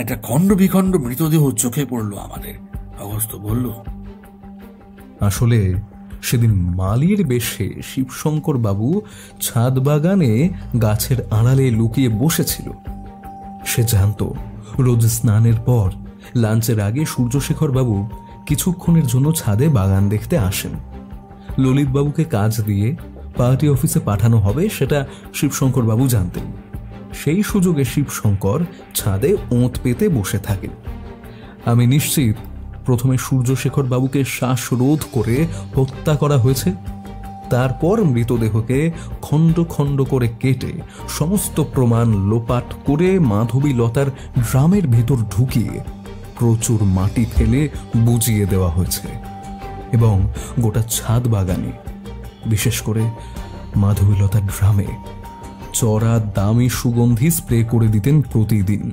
একটা খণ্ড বিখণ্ড মৃতদেহ চোখে পড়লো আমাদের। অগস্ত বলল, আসলে সেদিন মালির বেশে শিবশঙ্কর বাবু ছাদ বাগানে গাছের আড়ালে লুকিয়ে বসেছিল। সে জানত রোজ স্নানের পর লাঞ্চের আগে সূর্যশেখর বাবু কিছুক্ষণের জন্য ছাদে বাগান দেখতে আসেন। ললিত বাবুকে কাজ দিয়ে পার্টি অফিসে পাঠানো হবে, সেটা শিবশঙ্কর বাবু জানতেন। সেই সুযোগে শিবশঙ্কর ছাদে ওঁত পেতে বসে থাকেন। আমি নিশ্চিত প্রথমে সূর্যশেখর বাবুকে শ্বাসরোধ করে হত্যা করা হয়েছে। তারপর মৃতদেহকে খণ্ড খণ্ড করে কেটে সমস্ত প্রমাণ লোপাট করে মাধবীলতার ড্রামের ভেতর ঢুকিয়ে প্রচুর মাটি ফেলে বুঝিয়ে দেওয়া হয়েছে। এবং গোটা ছাদ বাগানে, বিশেষ করে মাধবীলতার ড্রামে চড়া দামি সুগন্ধি স্প্রে করে দিতেন প্রতিদিন।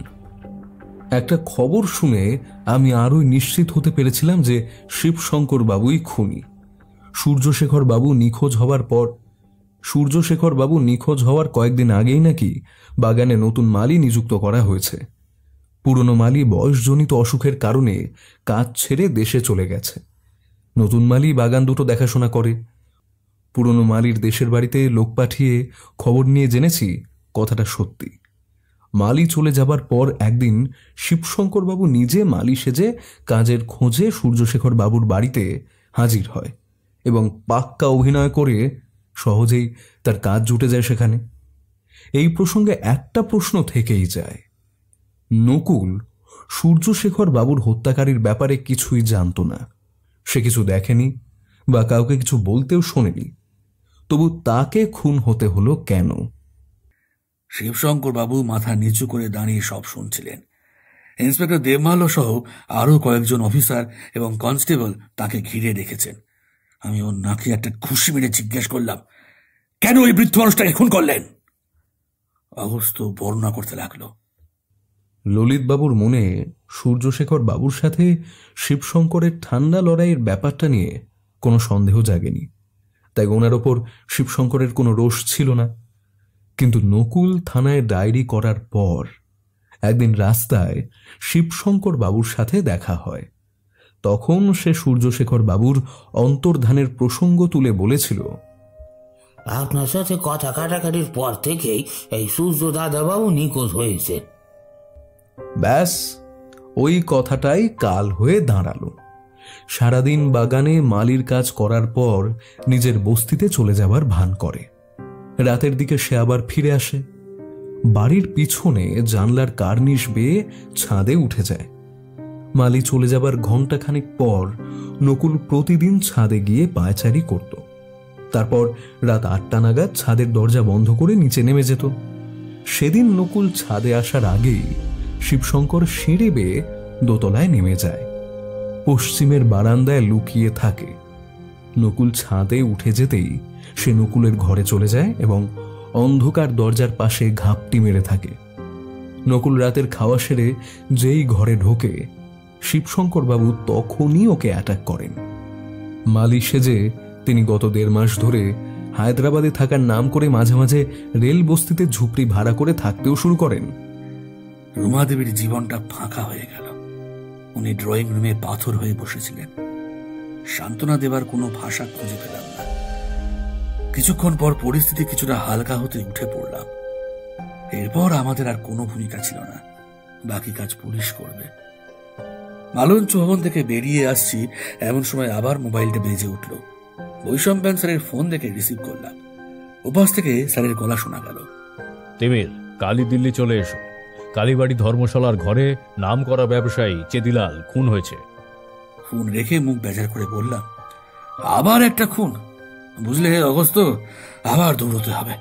একটা খবর শুনে আমি আরোই নিশ্চিত হতে পেরেছিলাম যে শিবশঙ্কর বাবুই খুনি। সূর্যশেখর বাবু নিখোঁজ হওয়ার কয়েকদিন আগেই নাকি বাগানে নতুন মালি নিযুক্ত করা হয়েছে। পুরনো মালি বয়সজনিত অসুখের কারণে কাজ ছেড়ে দেশে চলে গেছে। নতুন মালি বাগান দুটো দেখাশোনা করে। পুরনো মালির দেশের বাড়িতে লোক পাঠিয়ে খবর নিয়ে জেনেছি কথাটা সত্যি। মালি চলে যাবার পর একদিন শিবশঙ্কর বাবু নিজে মালি সেজে কাজের খোঁজে সূর্যশেখর বাবুর বাড়িতে হাজির হয় এবং পাক্কা অভিনয় করে সহজেই তার কাজ জুটে যায় সেখানে। এই প্রসঙ্গে একটা প্রশ্ন থেকেই যায়। নকুল সূর্যশেখর বাবুর হত্যাকারীর ব্যাপারে কিছুই জানত না। সে কিছু দেখেনি বা কাউকে কিছু বলতেও শোনেনি। তবু তাকে খুন হতে হলো কেন? শিবশঙ্কর বাবু মাথা নিচু করে দাঁড়িয়ে সব শুনছিলেন। ইন্সপেক্টর দেবমাল্য সহ আরো কয়েকজন অফিসার এবং কনস্টেবল তাকে ঘিরে রেখেছেন। আমি ওর নাকে একটা খুশি মেরে জিজ্ঞেস করলাম, কেন ওই বৃদ্ধ মানুষটাকে খুন করলেন? অগস্ত বর্ণনা করতে লাগলো। ললিত বাবুর মনে সূর্যশেখর বাবুর সাথে শিবশঙ্করের ঠান্ডা লড়াইয়ের ব্যাপারটা নিয়ে কোনো সন্দেহ জাগেনি, তাই ওনার ওপর শিবশঙ্করের কোনো রোষ ছিল না। কিন্তু নকুল থানায় ডায়েরি করার পর একদিন রাস্তায় শিবশঙ্কর বাবুর সাথে দেখা হয়। তখন সে সূর্যশেখর বাবুর অন্তর্ধানের প্রসঙ্গ তুলে বলেছিল, আপনার সাথে কথা কাটাকাটির পর থেকেই এই সূর্য দাদাবাবু নিখোঁজ হয়েছে। ব্যাস ওই কথাটাই কাল হয়ে দাঁড়ালো। সারাদিন বাগানে মালির কাজ করার পর নিজের বস্তিতে চলে যাবার ভান করে। রাতের দিকে সে আবার ফিরে আসে। বাড়ির পিছনে জানলার কার্নিশ বেয়ে ছাদে উঠে যায়। মালি চলে যাবার ঘণ্টাখানেক পর নকুল প্রতিদিন ছাদে গিয়ে পায়চারি করত। তারপর রাত 8টা নাগাদ ছাদের দরজা বন্ধ করে নিচে নেমে যেত। সেদিন নকুল ছাদে আসার আগেই শিবশঙ্কর সিঁড়ি বেয়ে দোতলায় নেমে যায়, পশ্চিমের বারান্দায় লুকিয়ে থাকে। নকুল ছাদে উঠে যেতেই সে নকুলের ঘরে চলে যায় এবং অন্ধকার দরজার পাশে ঘাপটি মেরে থাকে। নকুল রাতের খাওয়া সেরে যেই ঘরে ঢোকে, শিবশঙ্কর বাবু তখনই ওকে অ্যাটাক করেন। মালি সেজে তিনি গত 1.5 মাস ধরে হায়দ্রাবাদে থাকার নাম করে মাঝে মাঝে রেল বস্তিতে ঝুপড়ি ভাড়া করে থাকতেও শুরু করেন। রুমাদেবীর জীবনটা ফাঁকা হয়ে গেল। উনি ড্রয়িং রুমে পাথর হয়ে বসেছিলেন। সান্ত্বনা দেবার কোনো ভাষা খুঁজে পেলাম না। কিছুক্ষণ পর পরিস্থিতি কিছুটা হালকা হতে উঠে পড়লাম। এরপর আমাদের আর কোনো ভূমিকা ছিল না, বাকি কাজ পুলিশ করবে। মালঞ্চ ভবন থেকে বেরিয়ে আসছি এমন সময় আবার মোবাইলটা বেজে উঠল। বৈষম্যান স্যারের ফোন দেখে রিসিভ করলাম। উপাস থেকে স্যারের গলা শোনা গেল। তিমির, কালী দিল্লি চলে এসো। কালীবাড়ি ধর্মশালার ঘরে নাম করা ব্যবসায়ী চেদিলাল খুন হয়েছে। ফোন রেখে মুখ বেজার করে বললাম, আবার একটা খুন? বুঝলে অগস্ত, আবার দৌড়তে হবে।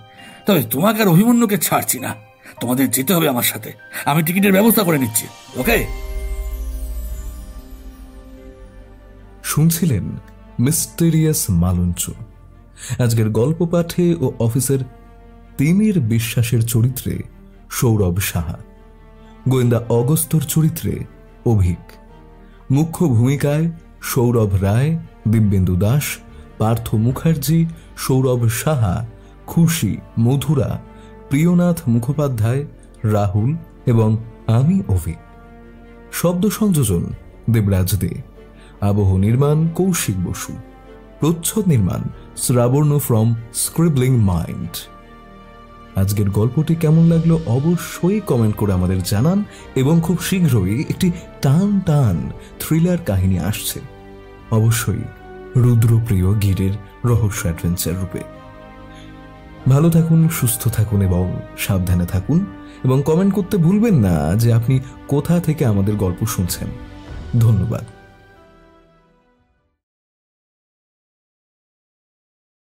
তবে তোমাকে আর অভিমন্যুকে ছাড়ছি না। তোমাদের যেতে হবে আমার সাথে। আমি টিকিটের ব্যবস্থা করে নিচ্ছি, ওকে? শুনছিলেন মিস্টেরিয়াস মালঞ্চ। আজকের গল্প পাঠে ও অফিসের তিমির বিশ্বাসের চরিত্রে সৌরভ সাহা, গোয়েন্দা অগস্তর চরিত্রে অভিক, মুখ্য ভূমিকায় সৌরভ রায়, দিব্যেন্দু দাস, পার্থ মুখার্জি, সৌরভ সাহা, খুশি, মধুরা, প্রিয়নাথ মুখোপাধ্যায়, রাহুল এবং আমি অভিক। শব্দ সংযোজন দেবরাজ দে, আবহ নির্মাণ কৌশিক বসু, প্রচ্ছদ নির্মাণ শ্রাবর্ণ ফ্রম স্ক্রিবলিং মাইন্ড। আজকের গল্পটি কেমন লাগলো অবশ্যই কমেন্ট করে আমাদের জানান এবং খুব শীঘ্রই একটি টান টান থ্রিলার কাহিনী আসছে, অবশ্যই রুদ্রপ্রিয় গিরের রহস্য অ্যাডভেঞ্চার রূপে। ভালো থাকুন, সুস্থ থাকুন এবং সাবধানে থাকুন, এবং কমেন্ট করতে ভুলবেন না যে আপনি কোথা থেকে আমাদের গল্প শুনছেন। ধন্যবাদ।